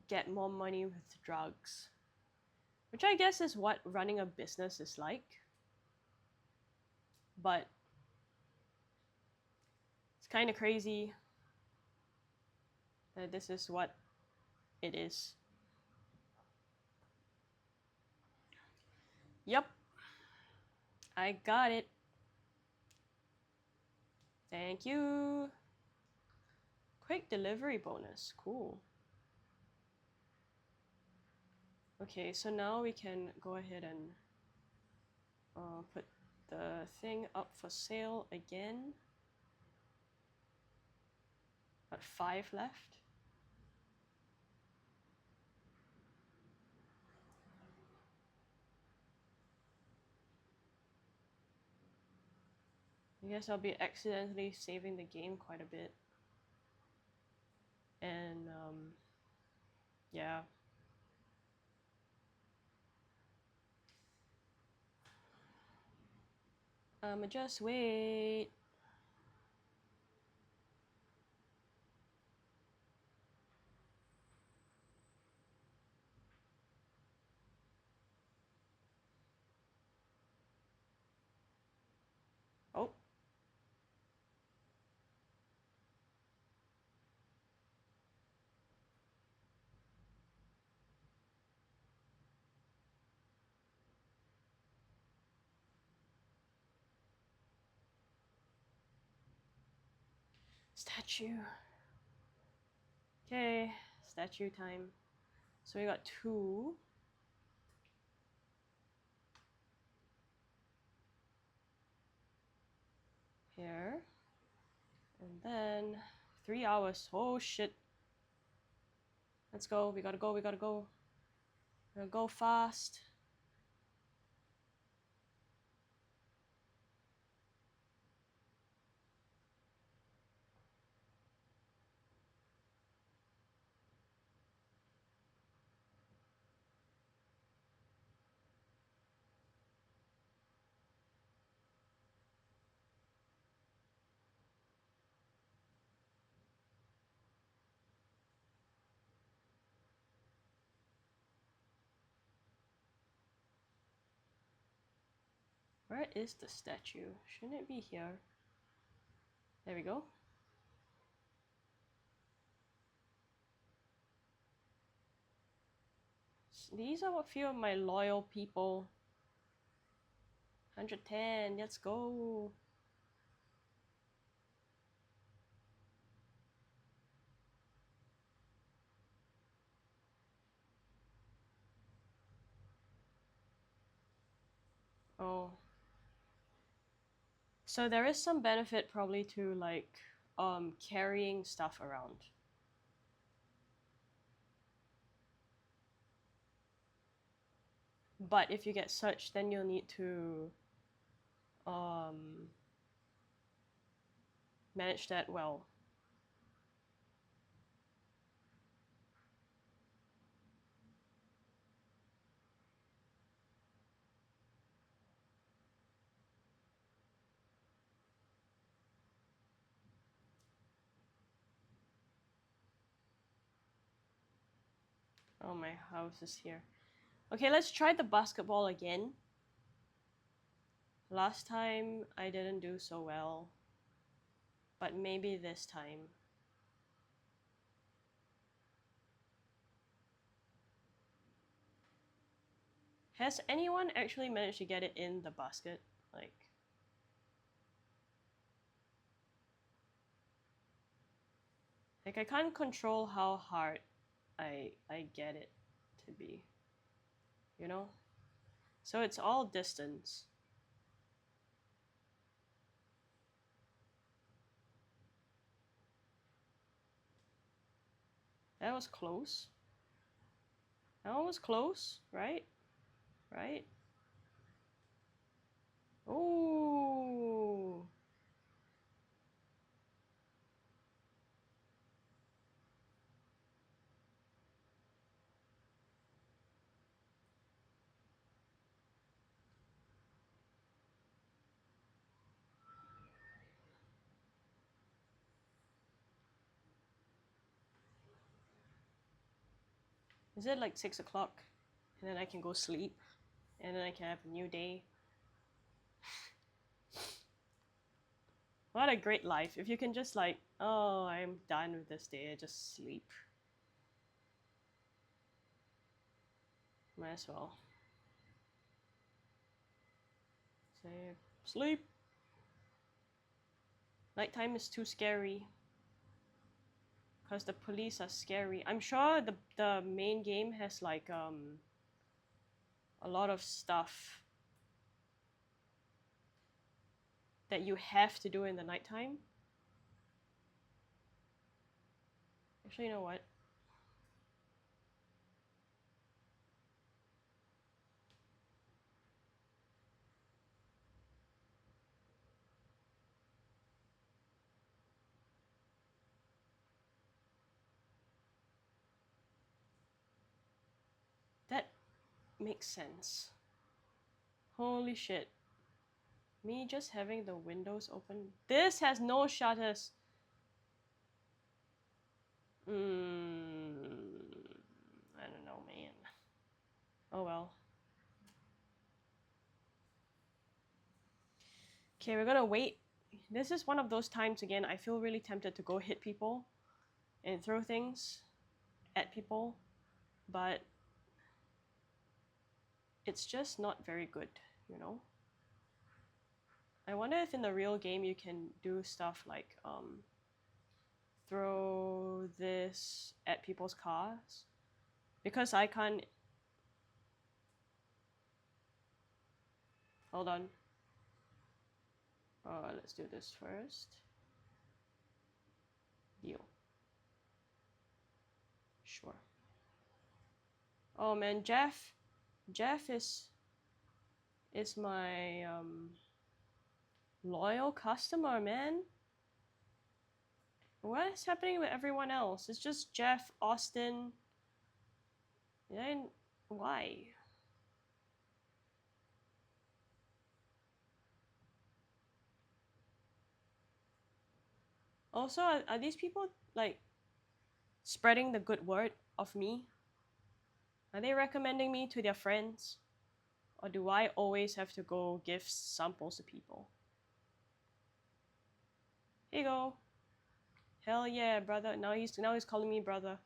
Speaker 1: get more money with drugs, which I guess is what running a business is like. But it's kind of crazy that this is what it is. Yep, I got it. Thank you. Quick delivery bonus. Cool. Okay, so now we can go ahead and put the thing up for sale again. Got 5 left. I guess I'll be accidentally saving the game quite a bit. And yeah. Just wait. Oh. Statue. Okay, statue time. So we got 2. Here. And then 3 hours. Oh shit. Let's go. We gotta go. We gotta go. We're gonna go fast. Where is the statue? Shouldn't it be here? There we go. These are a few of my loyal people. 110, let's go. Oh. So there is some benefit probably to like carrying stuff around. But if you get searched, then you'll need to manage that well. Oh, my house is here. Okay, let's try the basketball again. Last time I didn't do so well, but maybe this time. Has anyone actually managed to get it in the basket? Like, Like I can't control how hard I get it to be, you know? So it's all distance. That was close. That one was close, right? Right? Oh. Is it like 6 o'clock? And then I can go sleep. And then I can have a new day. What a great life. If you can just like, oh, I'm done with this day, I just sleep. Might as well. Save. Sleep. Nighttime is too scary. Because the police are scary. I'm sure the main game has like a lot of stuff that you have to do in the nighttime. Actually, you know what? That makes sense. Holy shit. Me just having the windows open. This has no shutters. I don't know, man. Oh well. Okay, we're gonna wait. This is one of those times again, I feel really tempted to go hit people and throw things at people, but it's just not very good, you know? I wonder if in the real game you can do stuff like throw this at people's cars. Because I can't. Hold on. Let's do this first. Deal. Sure. Oh man, Jeff is my loyal customer, man. What is happening with everyone else? It's just Jeff, Austin. And why? Also, are these people like spreading the good word of me? Are they recommending me to their friends? Or do I always have to go give samples to people? Here you go. Hell yeah, brother. Now he's calling me brother.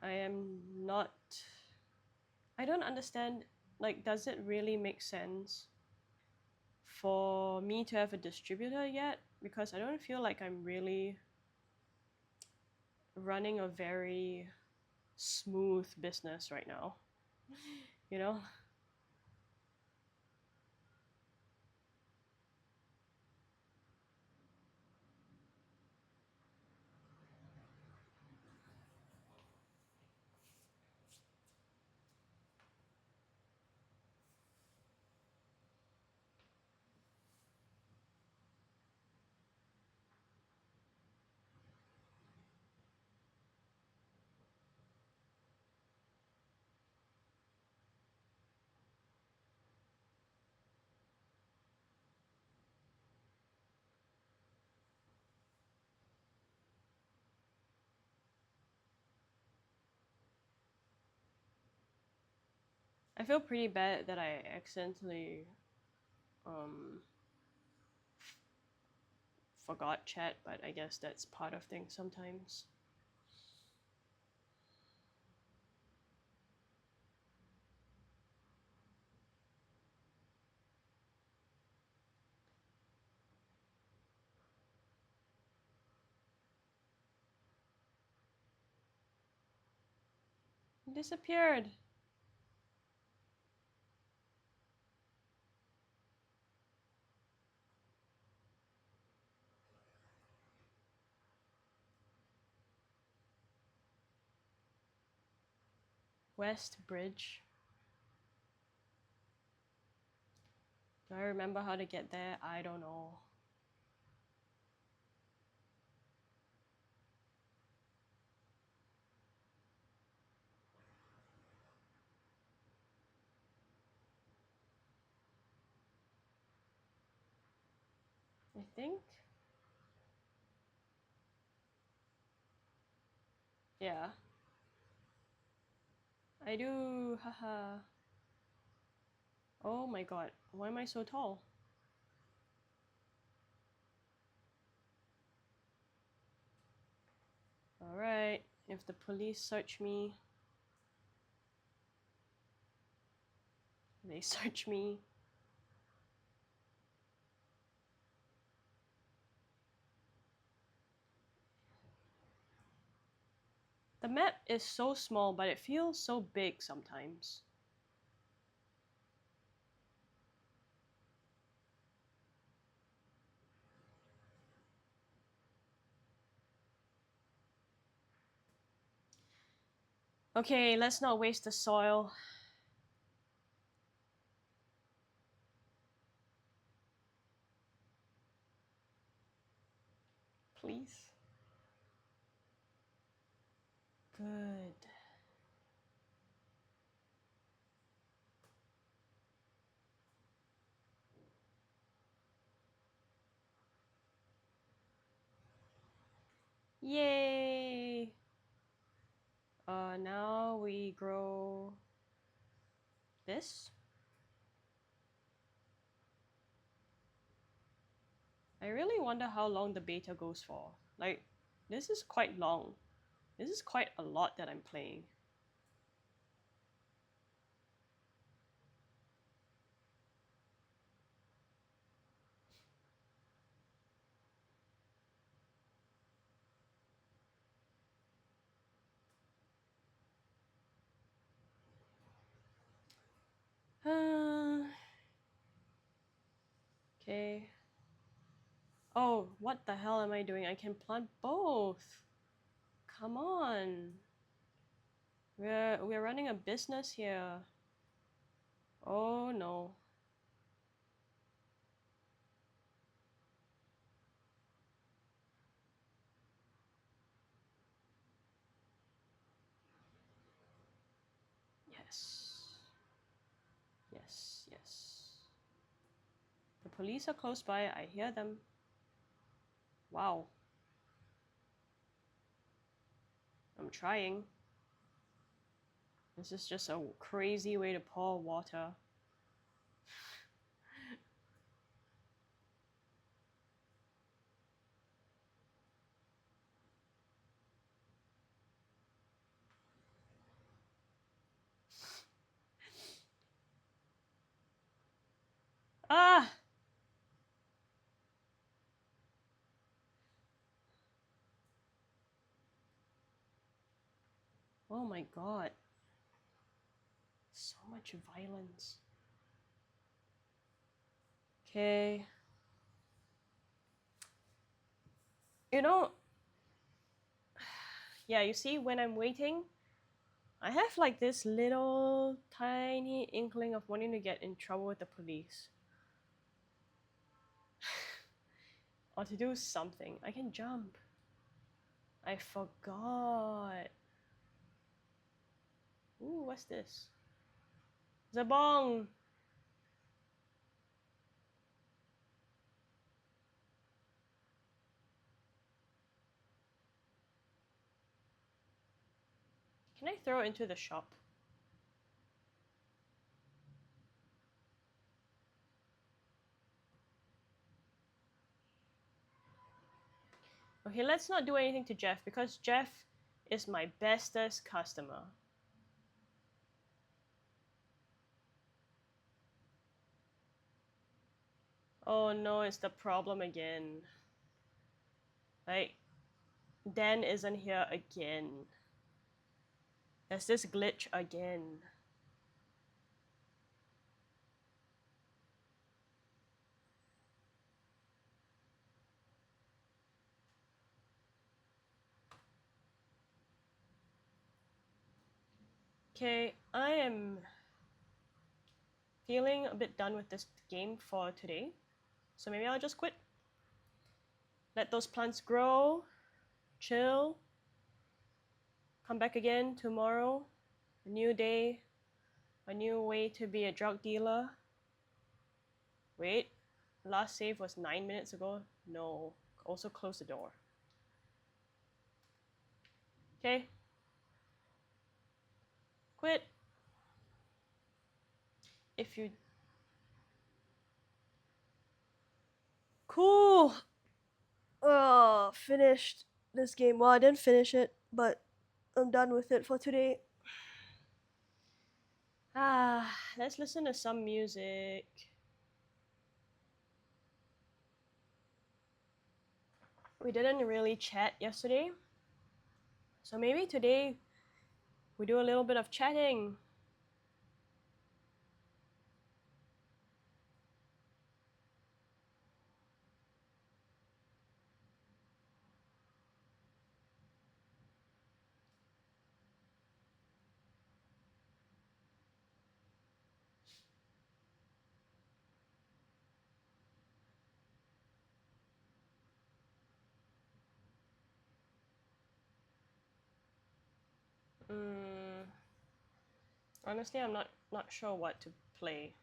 Speaker 1: I am not. I don't understand. Like, does it really make sense for me to have a distributor yet? Because I don't feel like I'm really running a very smooth business right now. You know? I feel pretty bad that I accidentally um forgot chat, but I guess that's part of things sometimes. It disappeared. West Bridge. Do I remember how to get there? I don't know. I think. Yeah. I do. Haha. Oh my god. Why am I so tall? Alright. If the police search me, they search me. The map is so small, but it feels so big sometimes. Okay, let's not waste the soil. Please. Good. Yay! Now we grow this. I really wonder how long the beta goes for. Like, this is quite long. This is quite a lot that I'm playing. Okay. Oh, what the hell am I doing? I can plant both. Come on. We're running a business here. Oh no. Yes. Yes, yes. The police are close by. I hear them. Wow. I'm trying. This is just a crazy way to pour water. Ah! Oh my god. So much violence. Okay. You know, yeah, you see, when I'm waiting, I have like this little tiny inkling of wanting to get in trouble with the police. Or to do something. I can jump. I forgot. Ooh, what's this? Zabong! Can I throw it into the shop? Okay, let's not do anything to Jeff because Jeff is my bestest customer. Oh no, it's the problem again. Like, Dan isn't here again. There's this glitch again. Okay, I am feeling a bit done with this game for today. So maybe I'll just quit. Let those plants grow, chill, come back again tomorrow. A new day, a new way to be a drug dealer. Wait, last save was 9 minutes ago? No, also close the door. Okay. Quit. If you... Cool! Finished this game. Well, I didn't finish it, but I'm done with it for today. Let's listen to some music. We didn't really chat yesterday, so maybe today we do a little bit of chatting. Honestly, I'm not sure what to play.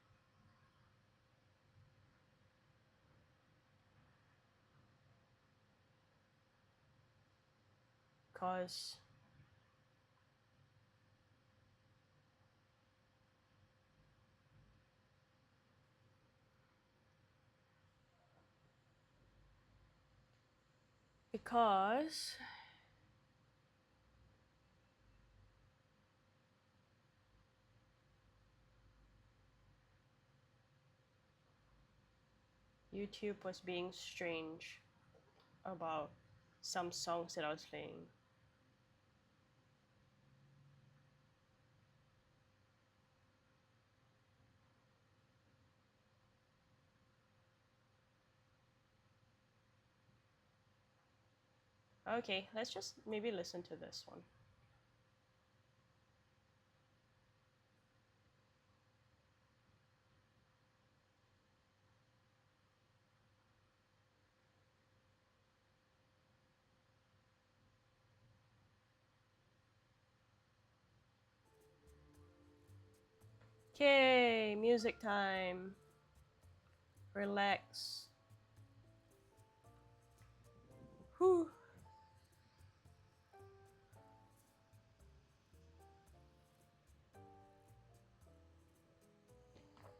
Speaker 1: Cause because YouTube was being strange about some songs that I was playing. Okay, let's just maybe listen to this one. Okay, music time. Relax. Whew.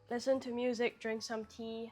Speaker 1: Listen to music, drink some tea.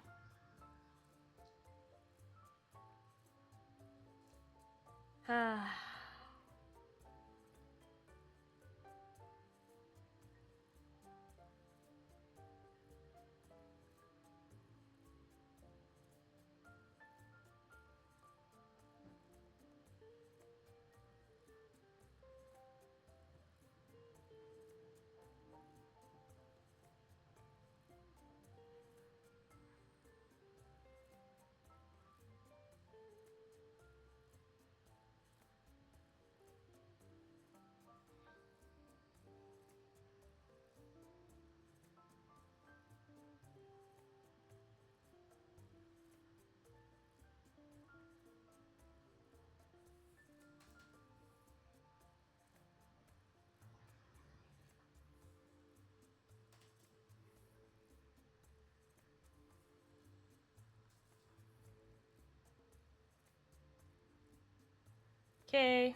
Speaker 1: Okay,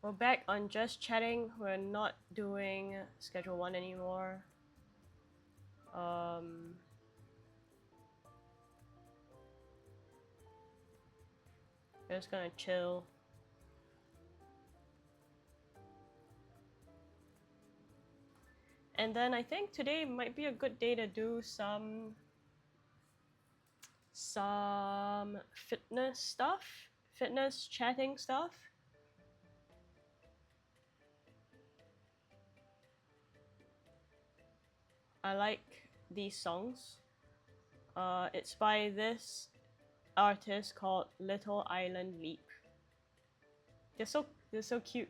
Speaker 1: we're back on just chatting. We're not doing schedule 1 anymore. We're just gonna chill. And then I think today might be a good day to do some fitness stuff, fitness chatting stuff. I like these songs. It's by this artist called Little Island Leap. They're so cute.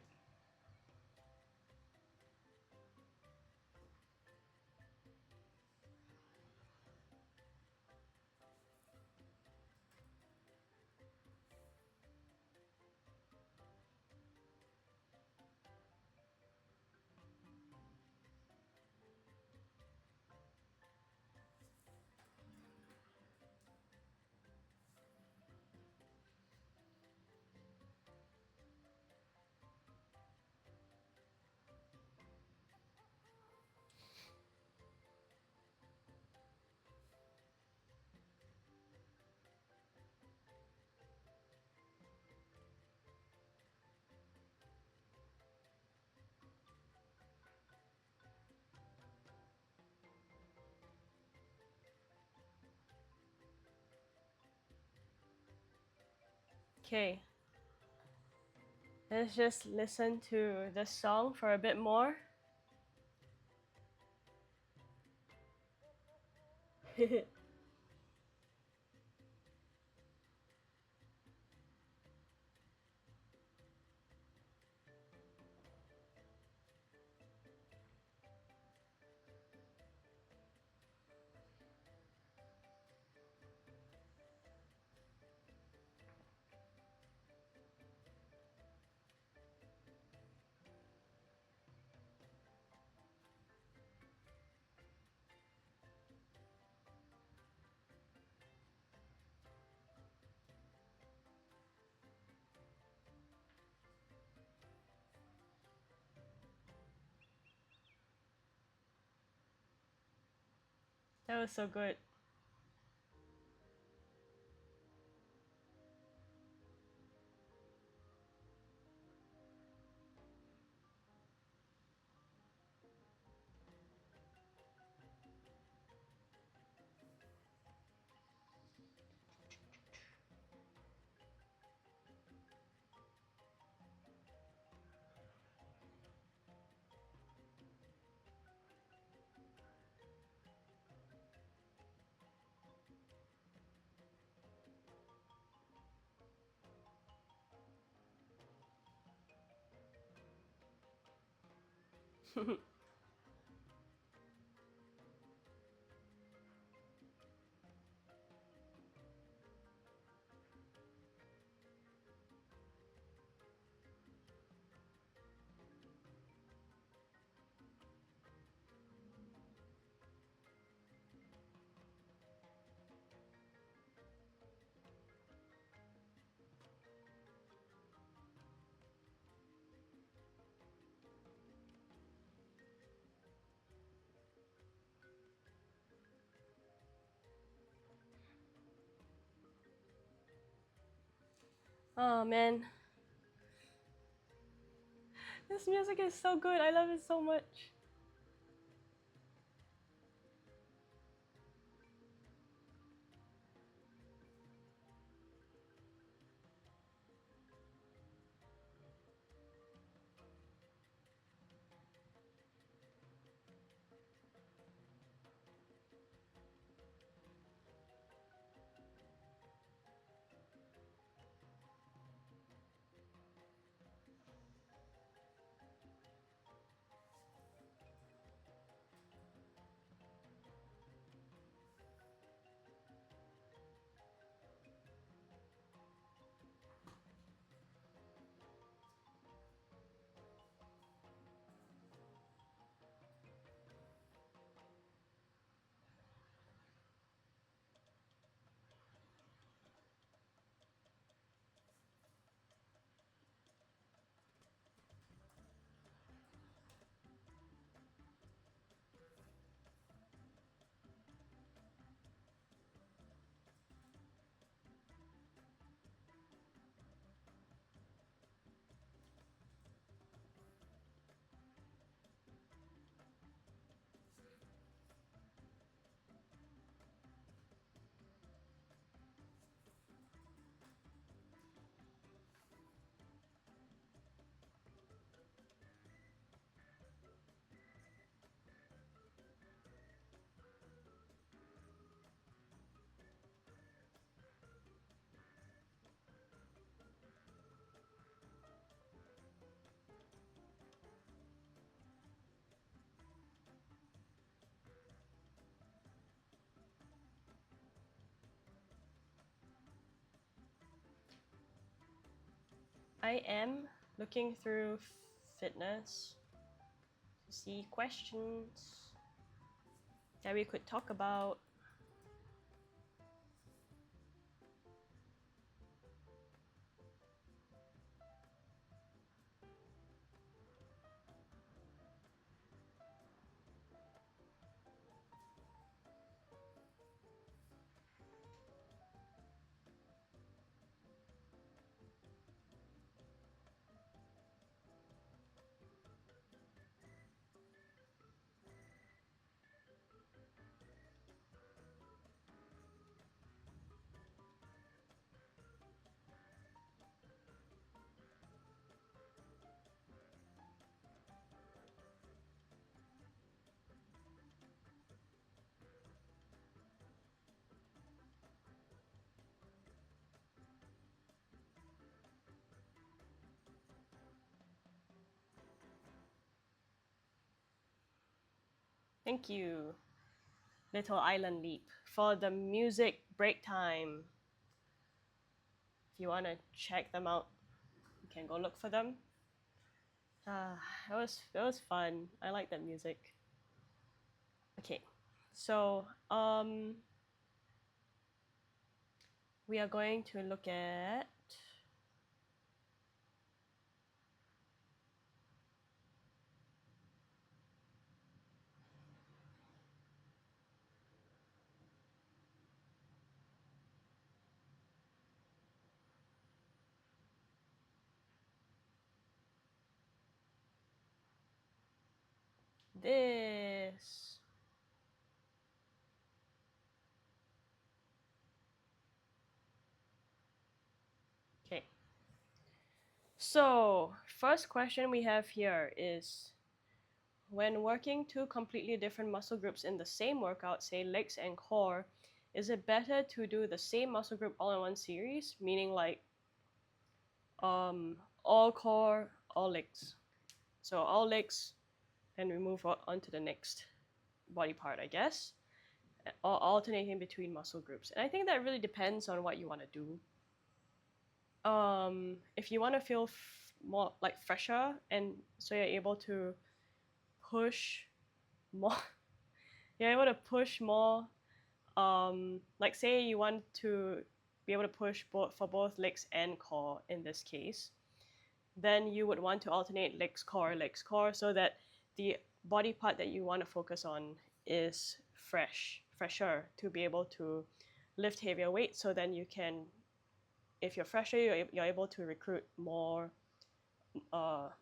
Speaker 1: Okay, let's just listen to the song for a bit more. That was so good. Oh man, this music is so good. I love it so much. I am looking through fitness to see questions that we could talk about. Thank you, Little Island Leap, for the music break time. If you want to check them out, you can go look for them. It was fun. I like that music. Okay, so we are going to look at this. Okay. So, first question we have here is, when working two completely different muscle groups in the same workout, say legs and core, is it better to do the same muscle group all in one series, meaning like all core, all legs? So all legs, then we move on to the next body part, I guess, or alternating between muscle groups. And I think that really depends on what you want to do. If you want to feel more like fresher, and so you're able to push more, you're able to push more. Like say you want to be able to push both for both legs and core in this case, then you would want to alternate legs core, so that the body part that you want to focus on is fresher to be able to lift heavier weight. So then you can, if you're fresher, you're able to recruit more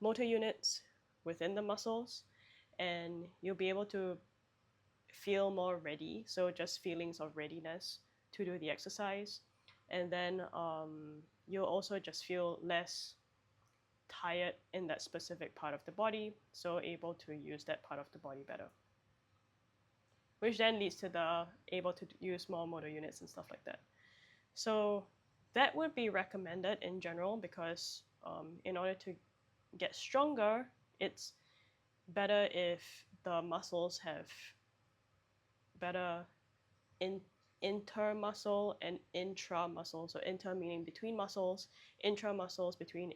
Speaker 1: motor units within the muscles, and you'll be able to feel more ready. So just feelings of readiness to do the exercise. And then you'll also just feel less tired in that specific part of the body, so able to use that part of the body better. Which then leads to the able to use more motor units and stuff like that. So that would be recommended in general, because in order to get stronger, it's better if the muscles have better intermuscle and intramuscle. So inter meaning between muscles, intramuscles between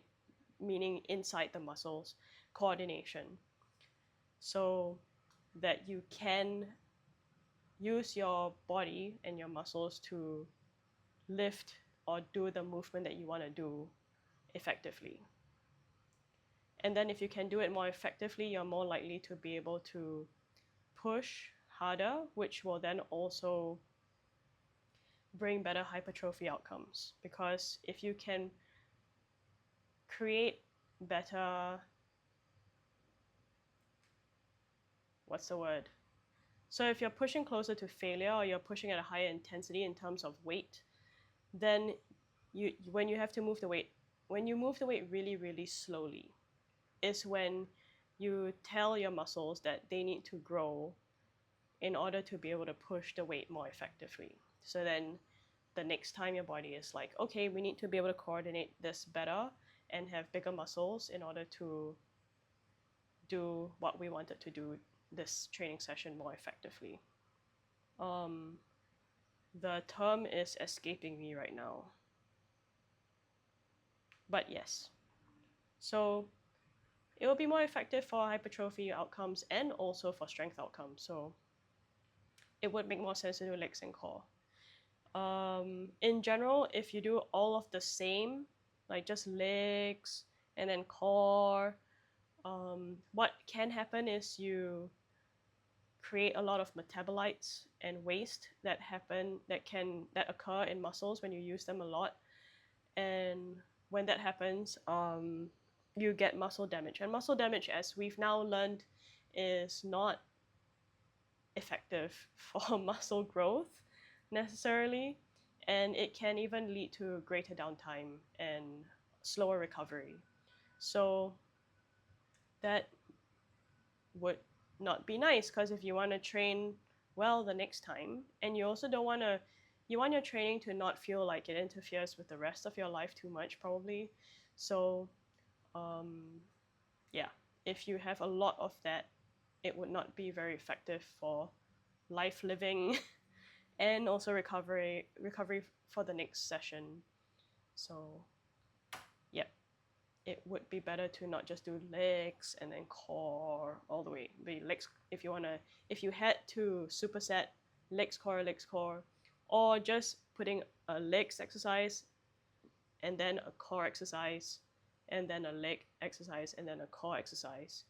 Speaker 1: meaning inside the muscles, coordination. So that you can use your body and your muscles to lift or do the movement that you want to do effectively. And then if you can do it more effectively, you're more likely to be able to push harder, which will then also bring better hypertrophy outcomes. Because if you can create better, what's the word? So if you're pushing closer to failure, or you're pushing at a higher intensity in terms of weight, then when you have to move the weight, when you move the weight really, really slowly, is when you tell your muscles that they need to grow in order to be able to push the weight more effectively. So then the next time your body is like, okay, we need to be able to coordinate this better and have bigger muscles in order to do what we wanted to do this training session more effectively. The term is escaping me right now. But yes. So it will be more effective for hypertrophy outcomes and also for strength outcomes. So it would make more sense to do legs and core. In general, if you do all of the same, like just legs and then core, what can happen is you create a lot of metabolites and waste that occur in muscles when you use them a lot. And when that happens, you get muscle damage. And muscle damage, as we've now learned, is not effective for muscle growth necessarily, and it can even lead to greater downtime and slower recovery. So that would not be nice, because if you want to train well the next time, and you also don't want to, you want your training to not feel like it interferes with the rest of your life too much, probably. So um, yeah, if you have a lot of that, it would not be very effective for life living and also recovery for the next session. So yeah, it would be better to not just do legs and then core all the way. Be legs if you had to superset legs core, or just putting a legs exercise and then a core exercise and then a leg exercise and then a core exercise,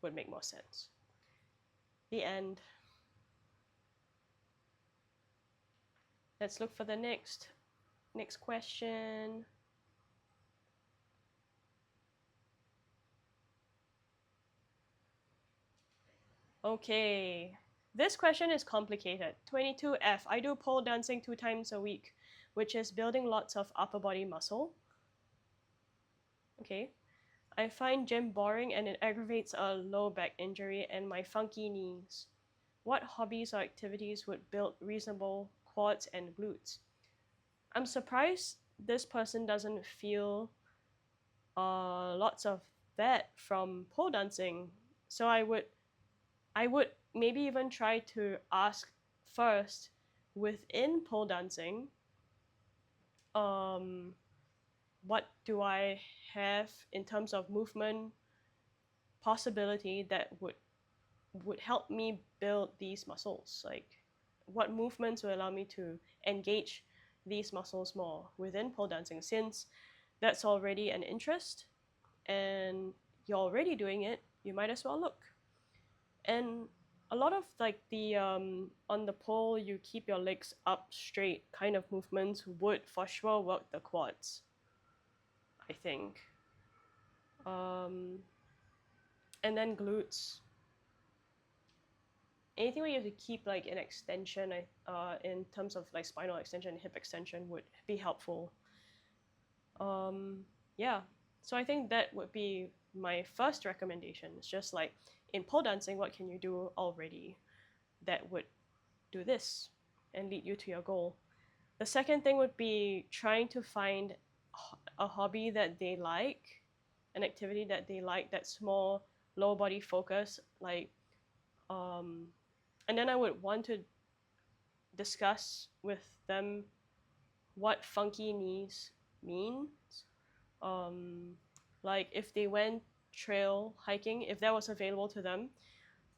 Speaker 1: would make more sense. The end. Let's look for the next question. Okay, this question is complicated. 22F, I do pole dancing 2 times a week, which is building lots of upper body muscle. Okay, I find gym boring and it aggravates a low back injury and my funky knees. What hobbies or activities would build reasonable quads and glutes? I'm surprised this person doesn't feel lots of that from pole dancing. So I would maybe even try to ask first within pole dancing, um, what do I have in terms of movement possibility that would help me build these muscles? Like, what movements will allow me to engage these muscles more within pole dancing, since that's already an interest and you're already doing it, you might as well look. And a lot of like the on the pole you keep your legs up straight kind of movements would for sure work the quads, I think. And then glutes, anything where you have to keep like an extension, in terms of like spinal extension, hip extension, would be helpful. Yeah, so I think that would be my first recommendation. It's just like, in pole dancing, what can you do already that would do this and lead you to your goal? The second thing would be trying to find a hobby that they like, an activity that they like that's more lower body focus, like, and then I would want to discuss with them what funky knees means. Like if they went trail hiking, if that was available to them,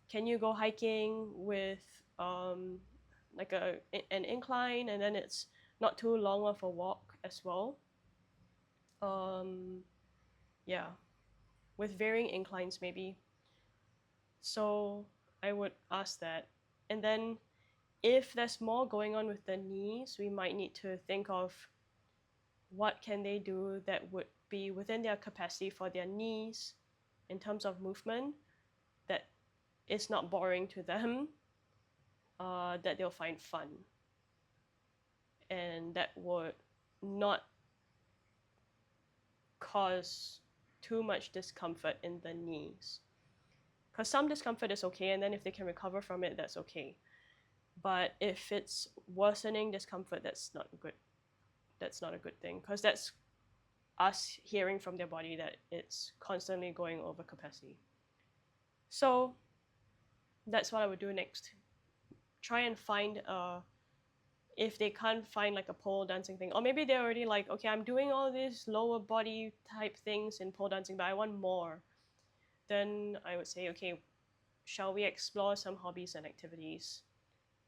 Speaker 1: can you go hiking with like an incline, and then it's not too long of a walk as well? Yeah, with varying inclines maybe. So I would ask that. And then if there's more going on with the knees, we might need to think of what can they do that would be within their capacity for their knees in terms of movement that is not boring to them, that they'll find fun, and that would not cause too much discomfort in the knees. Because some discomfort is okay, and then if they can recover from it, that's okay. But if it's worsening discomfort, that's not good. That's not a good thing, because that's us hearing from their body that it's constantly going over capacity. So that's what I would do next. Try and find if they can't find like a pole dancing thing, or maybe they're already like, okay, I'm doing all these lower body type things in pole dancing, but I want more, then I would say, okay, shall we explore some hobbies and activities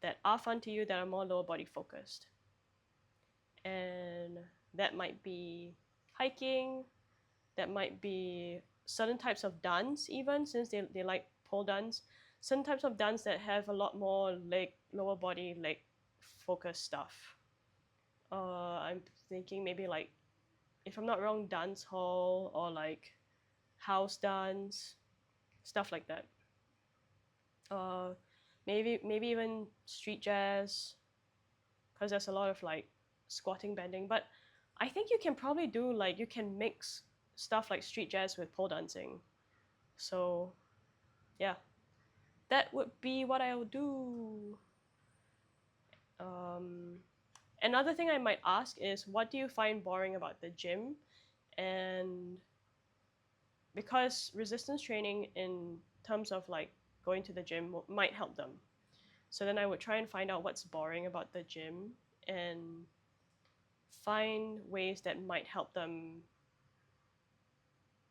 Speaker 1: that are fun to you that are more lower body focused? And that might be hiking, that might be certain types of dance, even since they like pole dance, certain types of dance that have a lot more lower body, leg focused stuff. I'm thinking maybe like, if I'm not wrong, dance hall or like house dance, stuff like that. Uh, maybe even street jazz, because there's a lot of like squatting, bending. But I think you can probably do like, you can mix stuff like street jazz with pole dancing. So yeah, that would be what I would do. Um, Another thing I might ask is, what do you find boring about the gym? And because resistance training in terms of like going to the gym might help them. So then I would try and find out what's boring about the gym and find ways that might help them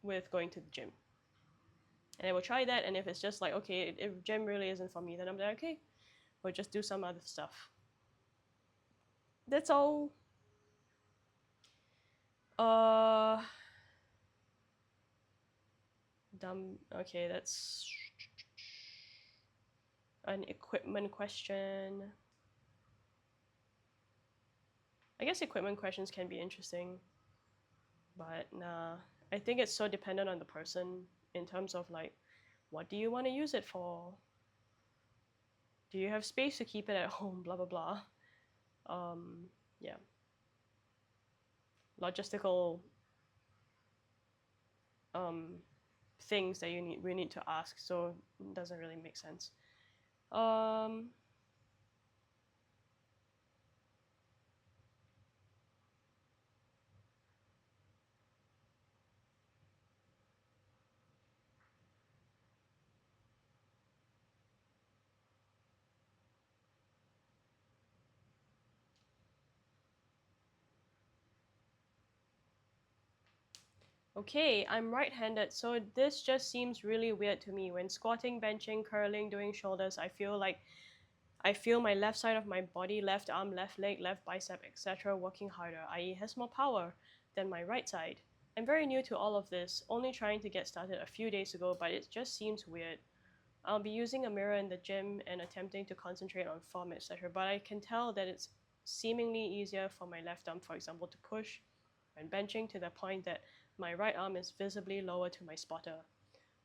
Speaker 1: with going to the gym. And I will try that, and if it's just like, okay, if gym really isn't for me, then I'm like, okay, we'll just do some other stuff. That's all. Uh, dumb. Okay, that's an equipment question. I guess equipment questions can be interesting, but nah. I think it's so dependent on the person in terms of like, what do you want to use it for? Do you have space to keep it at home? Blah blah blah. Yeah. Logistical um, things that we need to ask, so it doesn't really make sense. Um, okay, I'm right-handed, so this just seems really weird to me. When squatting, benching, curling, doing shoulders, I feel my left side of my body, left arm, left leg, left bicep, etc. working harder, i.e. has more power than my right side. I'm very new to all of this, only trying to get started a few days ago, but it just seems weird. I'll be using a mirror in the gym and attempting to concentrate on form, etc. But I can tell that it's seemingly easier for my left arm, for example, to push when benching to the point that my right arm is visibly lower to my spotter.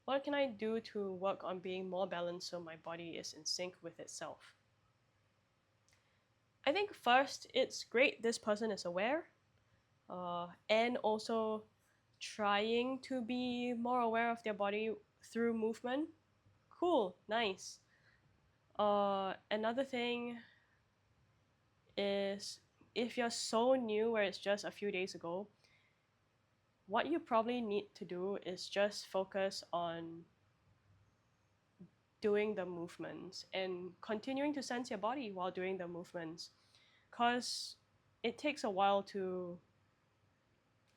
Speaker 1: What can I do to work on being more balanced so my body is in sync with itself? I think first, it's great this person is aware, and also trying to be more aware of their body through movement. Cool, nice. Another thing is, if you're so new where it's just a few days ago, what you probably need to do is just focus on doing the movements and continuing to sense your body while doing the movements, because it takes a while to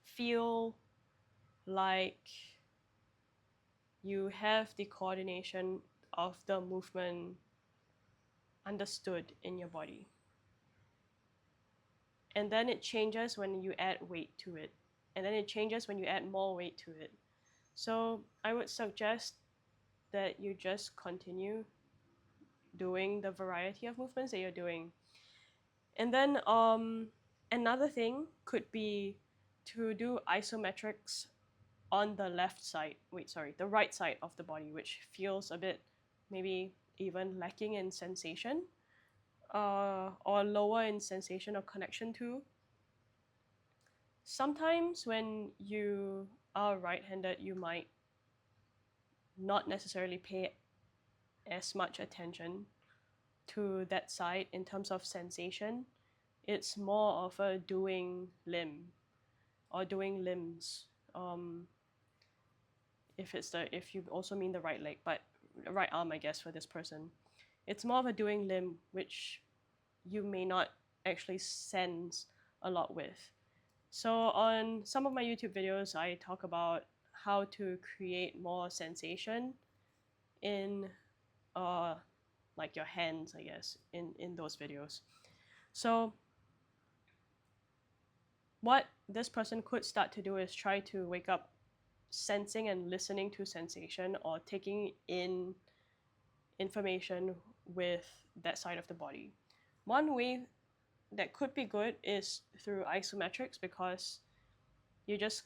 Speaker 1: feel like you have the coordination of the movement understood in your body. And then it changes when you add weight to it. And then it changes when you add more weight to it. So I would suggest that you just continue doing the variety of movements that you're doing. And then another thing could be to do isometrics on the the right side of the body, which feels a bit maybe even lacking in sensation, or lower in sensation or connection to. Sometimes when you are right-handed, you might not necessarily pay as much attention to that side in terms of sensation. It's more of a doing limb or doing limbs. If you also mean the right leg, but right arm, I guess, for this person, it's more of a doing limb, which you may not actually sense a lot with. So on some of my YouTube videos, I talk about how to create more sensation in uh like your hands, I guess, in those videos. So what this person could start to do is try to wake up sensing and listening to sensation, or taking in information with that side of the body. One way that could be good is through isometrics, because you just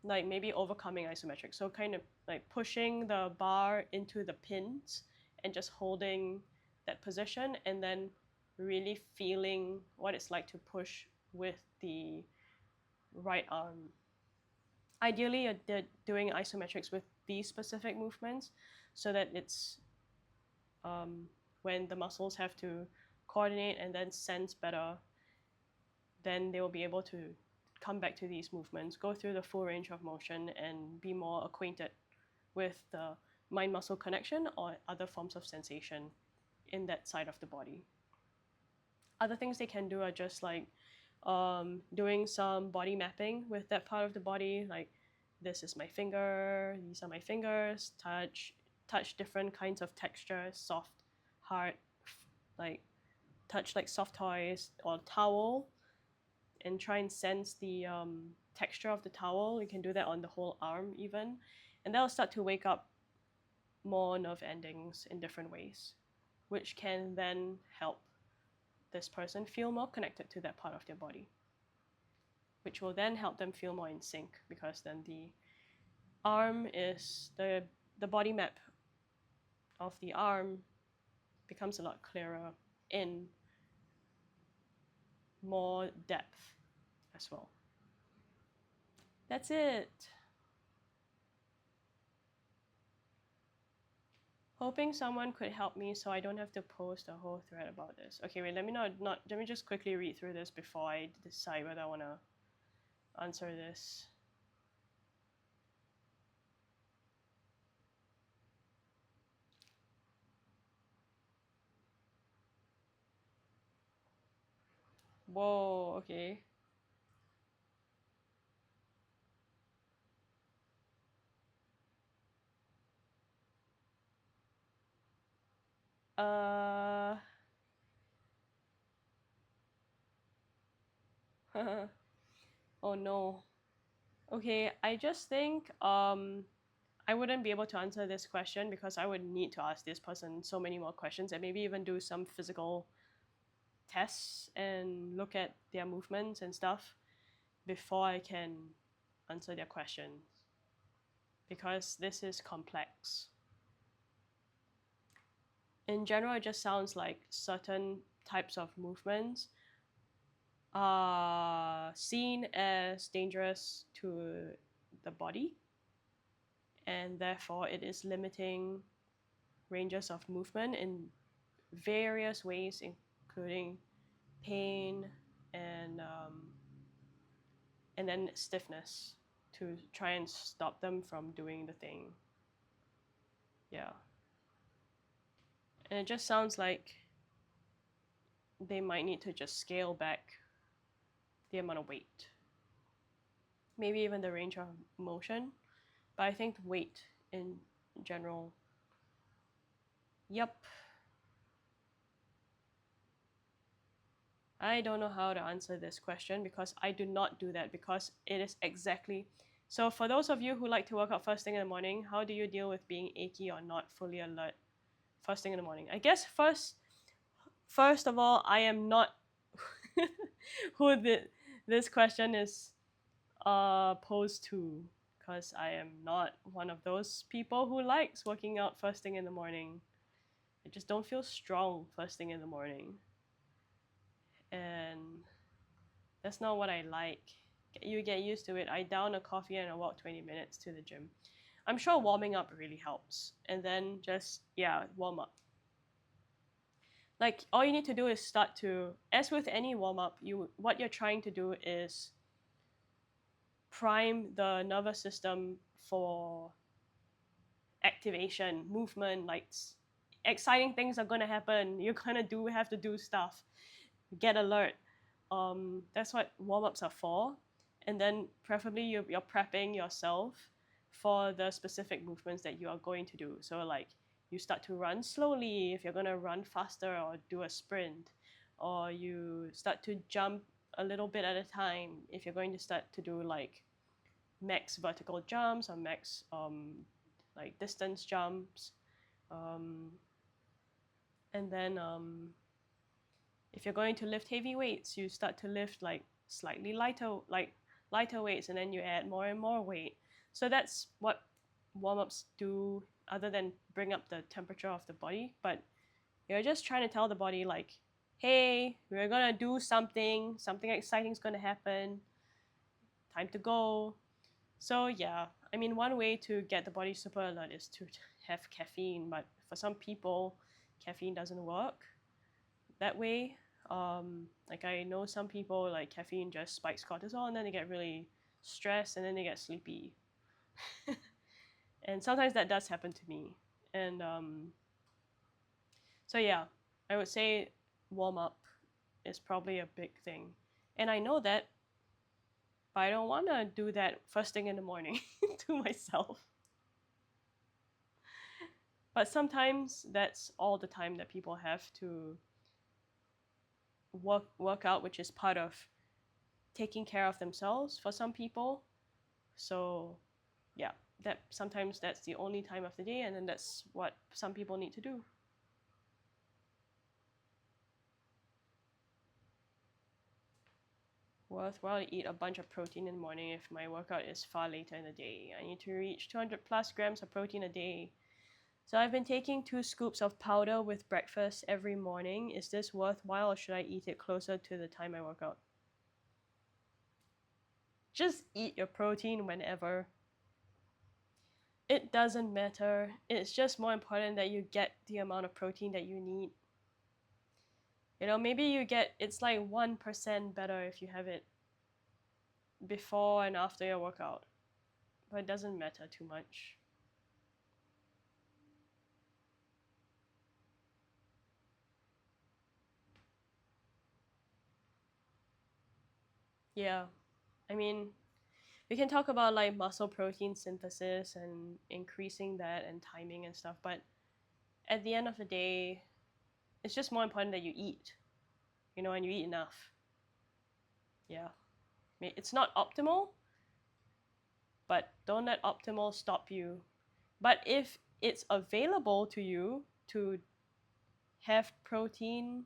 Speaker 1: like maybe overcoming isometrics. So kind of like pushing the bar into the pins and just holding that position, and then really feeling what it's like to push with the right arm. Ideally, they're doing isometrics with these specific movements so that it's when the muscles have to coordinate and then sense better, then they will be able to come back to these movements, go through the full range of motion, and be more acquainted with the mind muscle connection or other forms of sensation in that side of the body. Other things they can do are just like doing some body mapping with that part of the body, like this is my finger, these are my fingers, touch different kinds of textures, soft, hard, like touch like soft toys or towel, and try and sense the texture of the towel. You can do that on the whole arm even, and that'll start to wake up more nerve endings in different ways, which can then help this person feel more connected to that part of their body, which will then help them feel more in sync, because then the arm is the body map of the arm becomes a lot clearer in more depth as well. That's it. Hoping someone could help me so I don't have to post a whole thread about this. Okay, wait, let me just quickly read through this before I decide whether I want to answer this. Whoa, okay. Uh oh no. Okay, I just think I wouldn't be able to answer this question, because I would need to ask this person so many more questions, and maybe even do some physical tests and look at their movements and stuff before I can answer their questions, because this is complex. In general, it just sounds like certain types of movements are seen as dangerous to the body, and therefore it is limiting ranges of movement in various ways, including pain and then stiffness, to try and stop them from doing the thing. Yeah. And it just sounds like they might need to just scale back the amount of weight. Maybe even the range of motion. But I think weight in general. Yep. I don't know how to answer this question, because I do not do that, because it is exactly. So for those of you who like to work out first thing in the morning, how do you deal with being achy or not fully alert first thing in the morning? I guess first of all, I am not who this question is posed to, because I am not one of those people who likes working out first thing in the morning. I just don't feel strong first thing in the morning, and that's not what I like. You get used to it. I down a coffee and I walk 20 minutes to the gym. I'm sure warming up really helps, and then just warm up. Like all you need to do is start to, as with any warm up, what you're trying to do is prime the nervous system for activation, movement, like exciting things are gonna happen. You're gonna have to do stuff. get alert. That's what warm-ups are for. And then preferably you're prepping yourself for the specific movements that you are going to do. So like you start to run slowly if you're going to run faster or do a sprint, or you start to jump a little bit at a time if you're going to start to do like max vertical jumps or max like distance jumps. Um, and then if you're going to lift heavy weights, you start to lift like slightly lighter weights, and then you add more and more weight. So that's what warm-ups do, other than bring up the temperature of the body. But you're just trying to tell the body like, hey, we're gonna do something exciting is gonna happen, time to go. So yeah, I mean, one way to get the body super alert is to have caffeine, but for some people caffeine doesn't work that way. Like I know some people like caffeine just spikes cortisol, and then they get really stressed, and then they get sleepy. And sometimes that does happen to me. And so yeah, I would say warm up is probably a big thing. And I know that, but I don't want to do that first thing in the morning to myself. But sometimes that's all the time that people have to work out, which is part of taking care of themselves for some people. So yeah, that sometimes that's the only time of the day, and then that's what some people need to do. Worthwhile to eat a bunch of protein in the morning if my workout is far later in the day. I need to reach 200 plus grams of protein a day. So I've been taking 2 scoops of powder with breakfast every morning. Is this worthwhile, or should I eat it closer to the time I work out? Just eat your protein whenever. It doesn't matter. It's just more important that you get the amount of protein that you need. You know, maybe it's like 1% better if you have it before and after your workout. But it doesn't matter too much. Yeah. I mean, we can talk about like muscle protein synthesis and increasing that and timing and stuff, but at the end of the day, it's just more important that you eat, and you eat enough. Yeah. I mean, it's not optimal, but don't let optimal stop you. But if it's available to you to have protein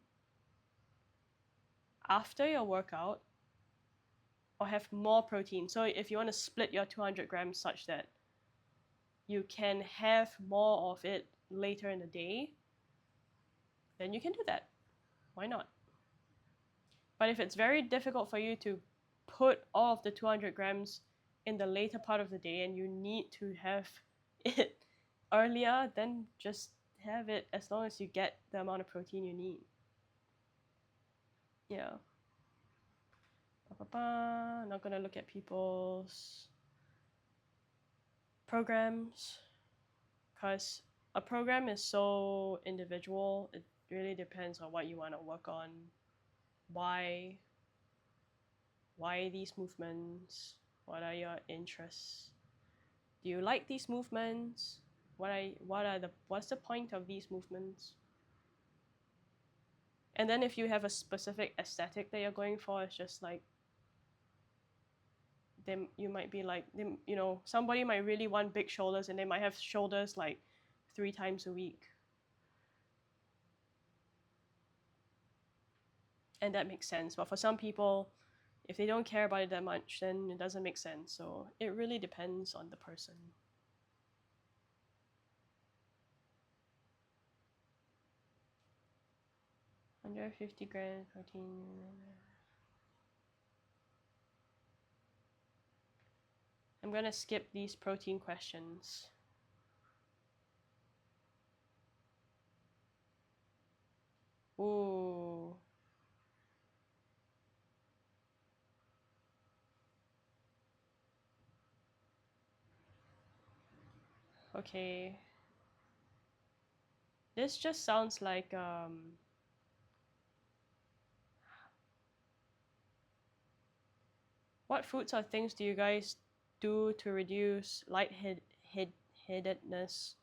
Speaker 1: after your workout, or have more protein, so if you want to split your 200 grams such that you can have more of it later in the day, then you can do that. Why not? But if it's very difficult for you to put all of the 200 grams in the later part of the day, and you need to have it earlier, then just have it as long as you get the amount of protein you need. Yeah. Not gonna look at people's programs, because a program is so individual. It really depends on what you want to work on. Why these movements? What are your interests? Do you like these movements? What's the point of these movements? And then if you have a specific aesthetic that you're going for, it's just like then you might be like somebody might really want big shoulders, and they might have shoulders like 3 times a week. And that makes sense. But for some people, if they don't care about it that much, then it doesn't make sense. So it really depends on the person. Under 50 grams protein. I'm gonna skip these protein questions. Ooh. Okay. This just sounds like What foods or things do you guys do to reduce lightheadedness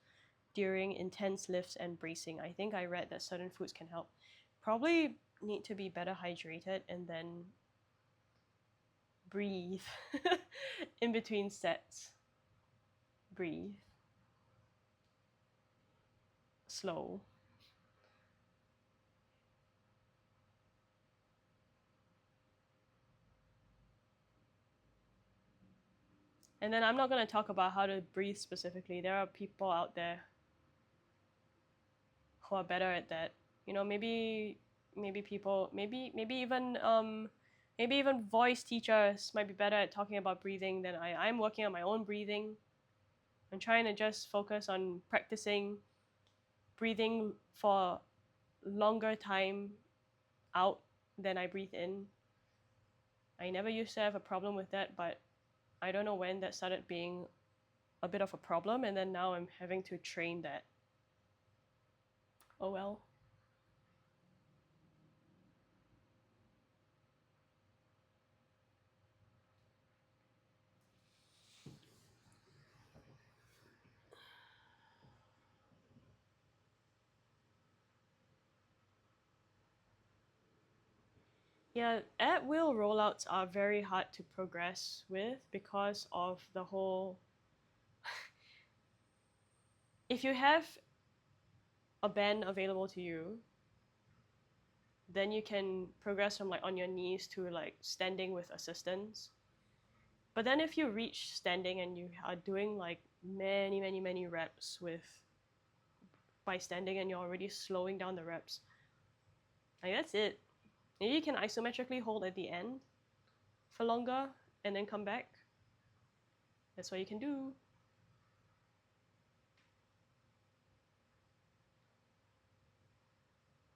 Speaker 1: during intense lifts and bracing? I think I read that certain foods can help. Probably need to be better hydrated and then breathe in between sets. Breathe. Slow. And then I'm not going to talk about how to breathe specifically. There are people out there who are better at that. You know, maybe people maybe even voice teachers might be better at talking about breathing than I. I'm working on my own breathing. I'm trying to just focus on practicing breathing for longer time out than I breathe in. I never used to have a problem with that, but I don't know when that started being a bit of a problem, and then now I'm having to train that. Oh well. Yeah, at will rollouts are very hard to progress with because of the whole. If you have a band available to you, then you can progress from like on your knees to like standing with assistance. But then if you reach standing and you are doing like many reps with by standing and you're already slowing down the reps, like that's it. Maybe you can isometrically hold at the end for longer and then come back. That's what you can do.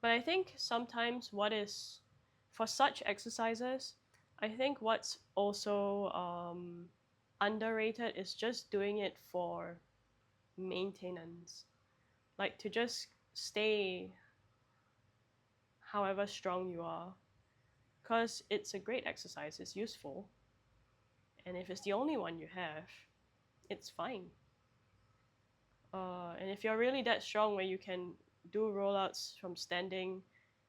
Speaker 1: But I think sometimes what is, for such exercises, I think what's also underrated is just doing it for maintenance. Like to just stay however strong you are. Because it's a great exercise, it's useful. And if it's the only one you have, it's fine. And if you're really that strong where you can do rollouts from standing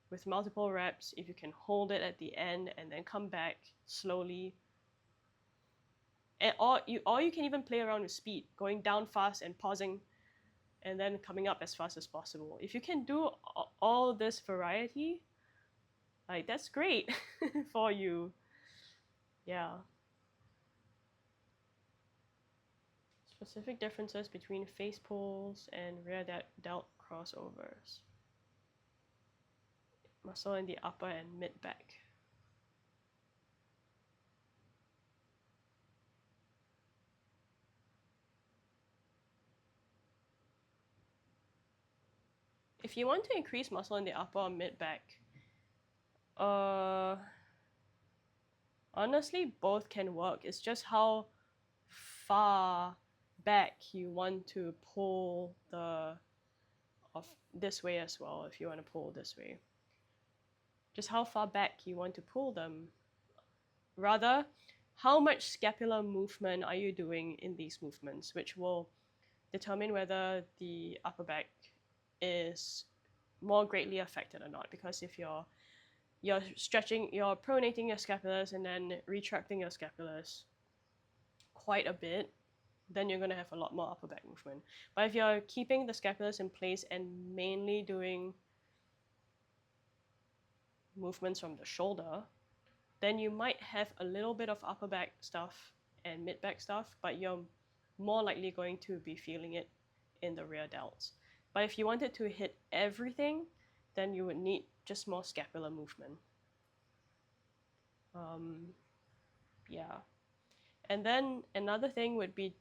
Speaker 1: with multiple reps, if you can hold it at the end and then come back slowly, and or you can even play around with speed, going down fast and pausing, and then coming up as fast as possible. If you can do all this variety, like that's great for you. Yeah. Specific differences between face pulls and rear delt crossovers. Muscle in the upper and mid back. If you want to increase muscle in the upper or mid back, uh, honestly, both can work. It's just how far back you want to pull the of this way as well. If you want to pull this way, just how far back you want to pull them. Rather, how much scapular movement are you doing in these movements, which will determine whether the upper back is more greatly affected or not. Because if you're stretching, you're pronating your scapulars and then retracting your scapulars quite a bit, then you're going to have a lot more upper back movement. But if you're keeping the scapulars in place and mainly doing movements from the shoulder, then you might have a little bit of upper back stuff and mid back stuff, but you're more likely going to be feeling it in the rear delts. But if you wanted to hit everything, then you would need just more scapular movement. Yeah. And then another thing would be,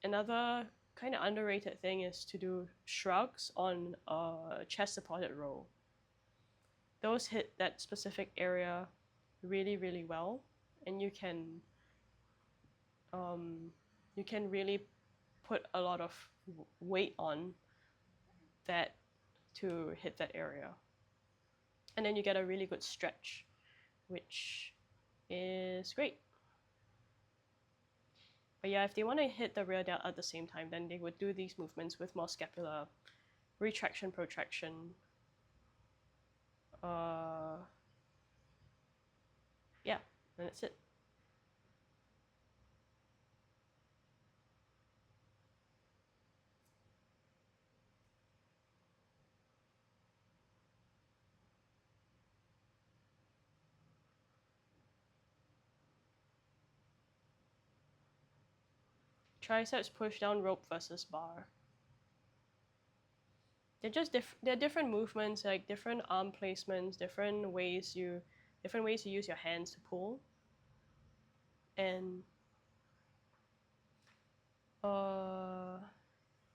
Speaker 1: another kind of underrated thing is to do shrugs on a chest supported row. Those hit that specific area really well, and you can really put a lot of weight on that to hit that area. And then you get a really good stretch, which is great. But yeah, if they want to hit the rear delt at the same time, then they would do these movements with more scapular retraction, protraction. Yeah, and that's it. Triceps push down rope versus bar. They're just they're different movements, like different arm placements, different ways you use your hands to pull. And uh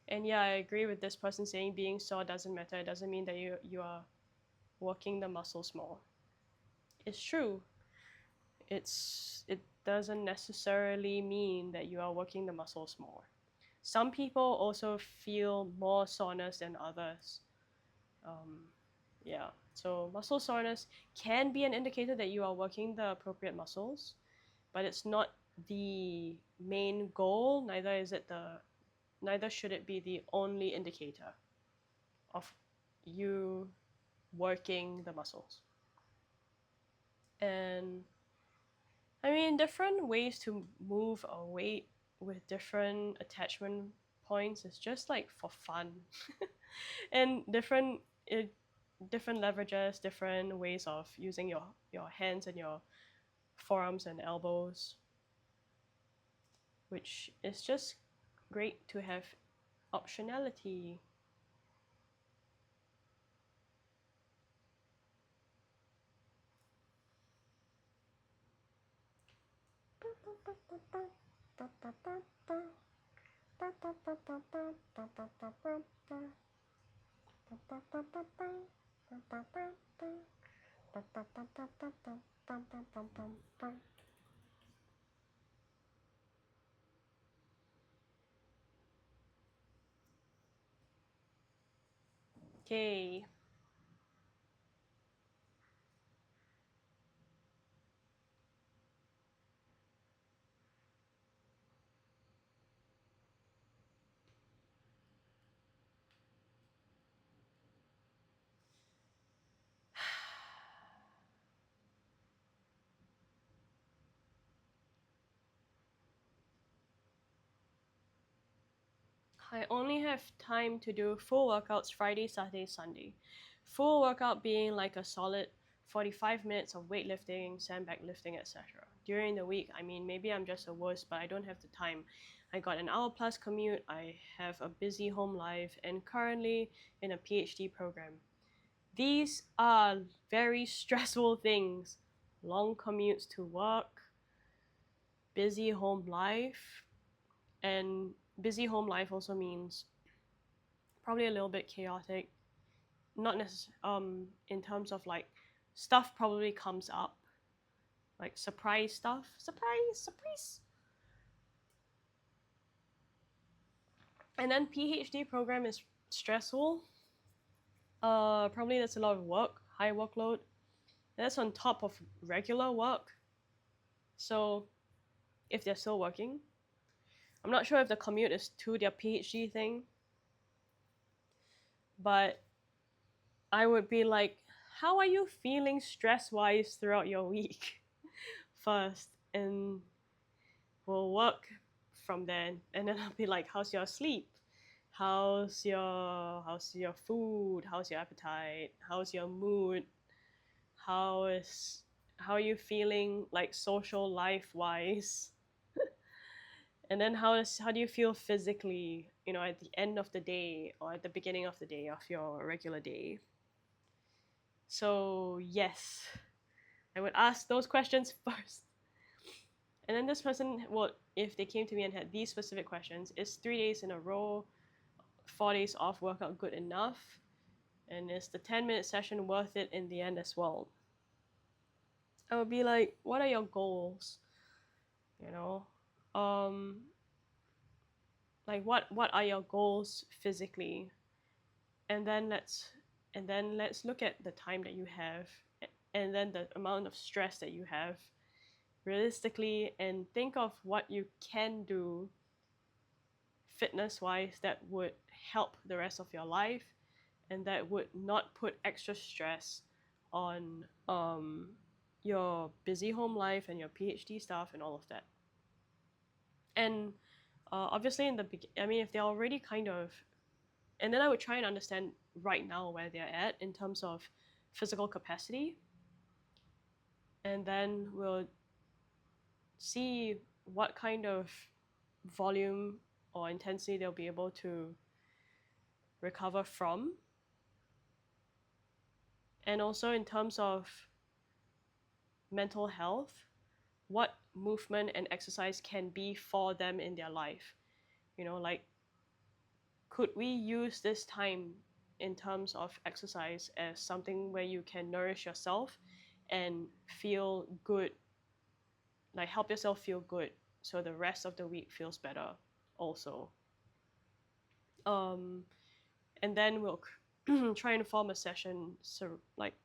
Speaker 1: and yeah, I agree with this person saying being sore doesn't matter. It doesn't mean that you are working the muscles more. It's true. It doesn't necessarily mean that you are working the muscles more. Some people also feel more soreness than others. Yeah, so muscle soreness can be an indicator that you are working the appropriate muscles, but it's not the main goal. Neither should it be the only indicator of you working the muscles. And I mean, different ways to move a weight with different attachment points is just like for fun. And different leverages, different ways of using your hands and your forearms and elbows, which is just great to have optionality. Okay. I only have time to do full workouts Friday, Saturday, Sunday. Full workout being like a solid 45 minutes of weightlifting, sandbag lifting, etc. During the week, I mean, maybe I'm just a wuss, but I don't have the time. I got an hour plus commute, I have a busy home life, and currently in a PhD program. These are very stressful things. Long commutes to work, busy home life, and busy home life also means probably a little bit chaotic. Not necessarily in terms of like stuff probably comes up, like surprise stuff. Surprise. And then PhD program is stressful. Probably that's a lot of work, high workload. That's on top of regular work. So if they're still working, I'm not sure if the commute is to their PhD thing, but I would be like, how are you feeling stress wise throughout your week first? And we'll work from there. And then I'll be like, how's your sleep? How's your food? How's your appetite? How's your mood? How are you feeling like social life wise? And then how do you feel physically, at the end of the day or at the beginning of the day of your regular day? So yes, I would ask those questions first. And then this person, well, if they came to me and had these specific questions, is 3 days in a row, 4 days off workout good enough? And is the 10-minute session worth it in the end as well? I would be like, what are your goals? You know, like what are your goals physically? And then let's look at the time that you have, and then the amount of stress that you have, realistically and think of what you can do fitness wise that would help the rest of your life and that would not put extra stress on your busy home life and your PhD stuff and all of that. And obviously, I mean, if they're already kind of, and then I would try and understand right now where they're at in terms of physical capacity, and then we'll see what kind of volume or intensity they'll be able to recover from. And also in terms of mental health, what movement and exercise can be for them in their life. You know, like, could we use this time in terms of exercise as something where you can nourish yourself and feel good, like help yourself feel good so the rest of the week feels better also. Um, and then we'll try and form a session like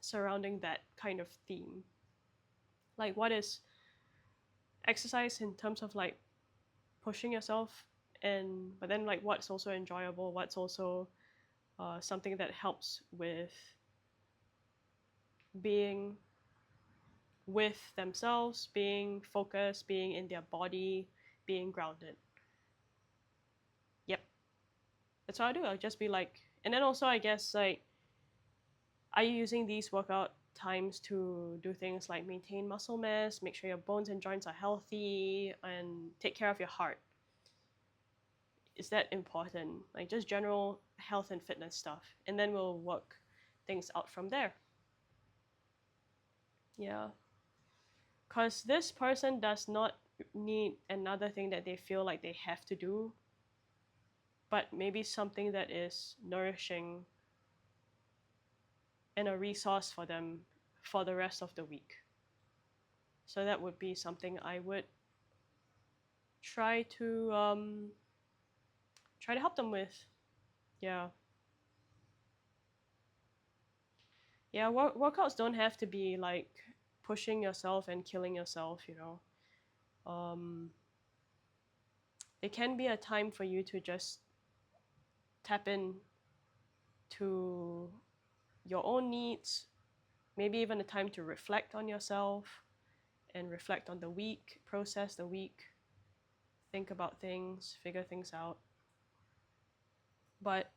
Speaker 1: surrounding that kind of theme. Like, what is exercise in terms of like pushing yourself, and but then like what's also enjoyable, what's also something that helps with being with themselves, being focused, being in their body, being grounded. Yep, that's what I do. I'll just be like, and then also I guess like, are you using these workout times to do things like maintain muscle mass, make sure your bones and joints are healthy, and take care of your heart? Is that important? Like just general health and fitness stuff, and then we'll work things out from there. Yeah, because this person does not need another thing that they feel like they have to do, but maybe something that is nourishing and a resource for them for the rest of the week. So that would be something I would try to help them with. Yeah. Yeah, workouts don't have to be like pushing yourself and killing yourself, you know. It can be a time for you to just tap in to your own needs, maybe even a time to reflect on yourself and reflect on the week, process the week, think about things, figure things out. But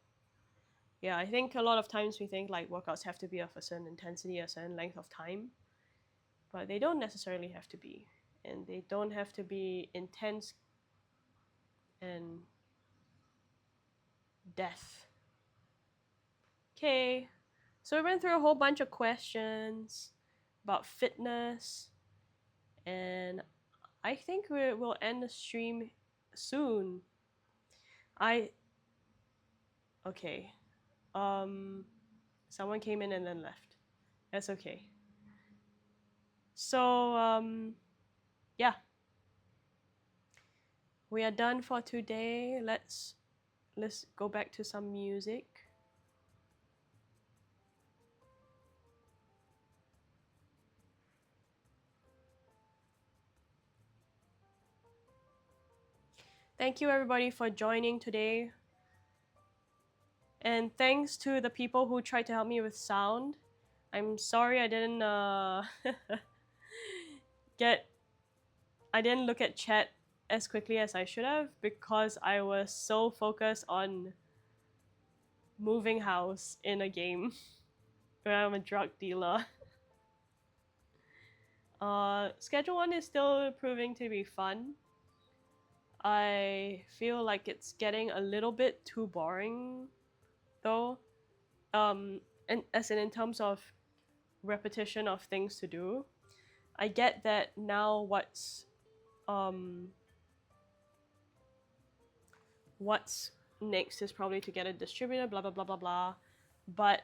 Speaker 1: yeah, I think a lot of times we think like workouts have to be of a certain intensity, a certain length of time, but they don't necessarily have to be. And they don't have to be intense and death. Okay, so we went through a whole bunch of questions about fitness, and I think we'll end the stream soon. Okay. Someone came in and then left. That's okay. So, yeah. We are done for today. Let's go back to some music. Thank you everybody for joining today. And thanks to the people who tried to help me with sound. I'm sorry I didn't I didn't look at chat as quickly as I should have because I was so focused on moving house in a game where I'm a drug dealer. Schedule 1 is still proving to be fun. I feel like it's getting a little bit too boring though. And as in terms of repetition of things to do. I get that now what's next is probably to get a distributor, blah blah blah blah blah. But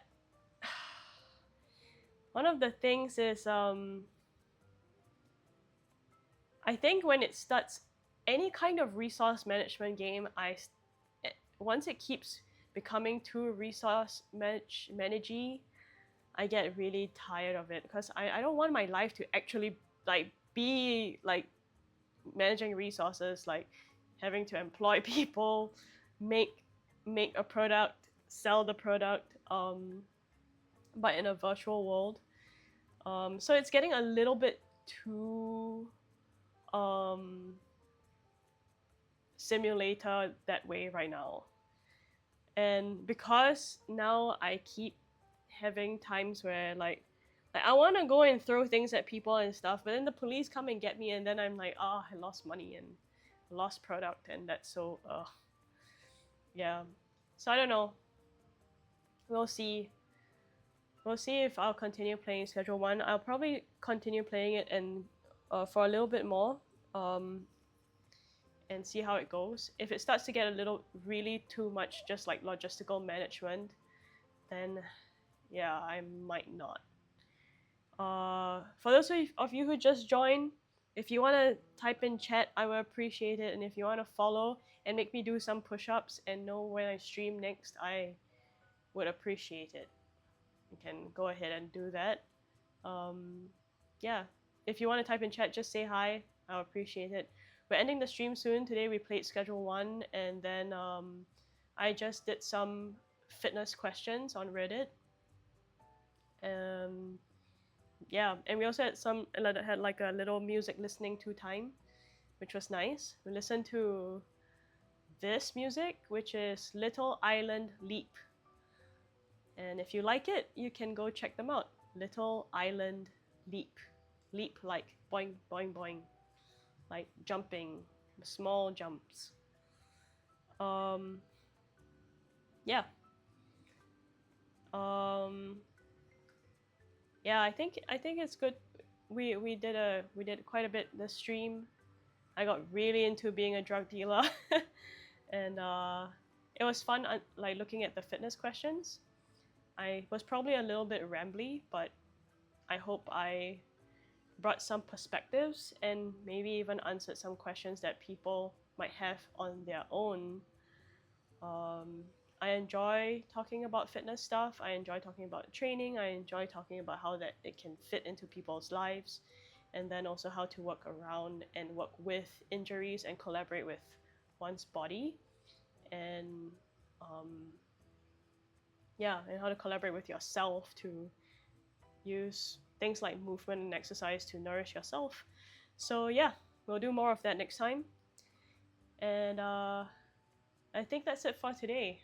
Speaker 1: one of the things is I think when it starts any kind of resource management game, once it keeps becoming too resource managey, I get really tired of it because I don't want my life to actually like be like managing resources, like having to employ people, make a product, sell the product, but in a virtual world. So it's getting a little bit too um, simulator that way right now. And because now I keep having times where like I want to go and throw things at people and stuff, but then the police come and get me, and then I'm like, oh, I lost money and lost product, and that's so yeah. So I don't know. We'll see. We'll see if I'll continue playing Schedule One. I'll probably continue playing it and for a little bit more, um, and see how it goes. If it starts to get a little really too much, just like logistical management, then yeah, I might not. For those of you who just joined, if you want to type in chat, I would appreciate it. And if you want to follow and make me do some push-ups and know when I stream next, I would appreciate it. You can go ahead and do that. Yeah, if you want to type in chat, just say hi. I'll appreciate it. We're ending the stream soon. Today we played Schedule 1, and then I just did some fitness questions on Reddit. Yeah, and we also had like a little music listening to time, which was nice. We listened to this music, which is Little Island Leap. And if you like it, you can go check them out. Little Island Leap. Leap like boing, boing, boing. Like jumping, small jumps. Yeah. Yeah, I think it's good. We did quite a bit this stream. I got really into being a drug dealer, and it was fun. Like looking at the fitness questions. I was probably a little bit rambly, but I hope I brought some perspectives and maybe even answered some questions that people might have on their own. I enjoy talking about fitness stuff. I enjoy talking about training. I enjoy talking about how that it can fit into people's lives, and then also how to work around and work with injuries and collaborate with one's body, and yeah, and how to collaborate with yourself to use things like movement and exercise to nourish yourself. So yeah, we'll do more of that next time. And I think that's it for today.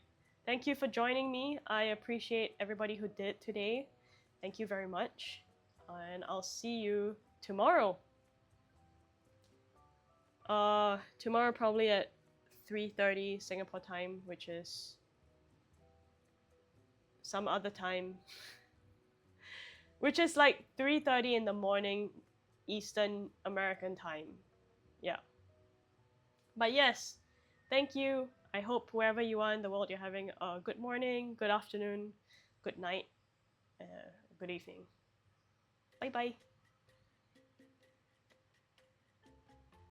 Speaker 1: Thank you for joining me. I appreciate everybody who did today. Thank you very much. And I'll see you tomorrow. Tomorrow probably at 3:30 Singapore time, which is some other time. Which is like 3:30 in the morning Eastern American time. Yeah. But yes, thank you. I hope wherever you are in the world, you're having a good morning, good afternoon, good night, good evening. Bye bye.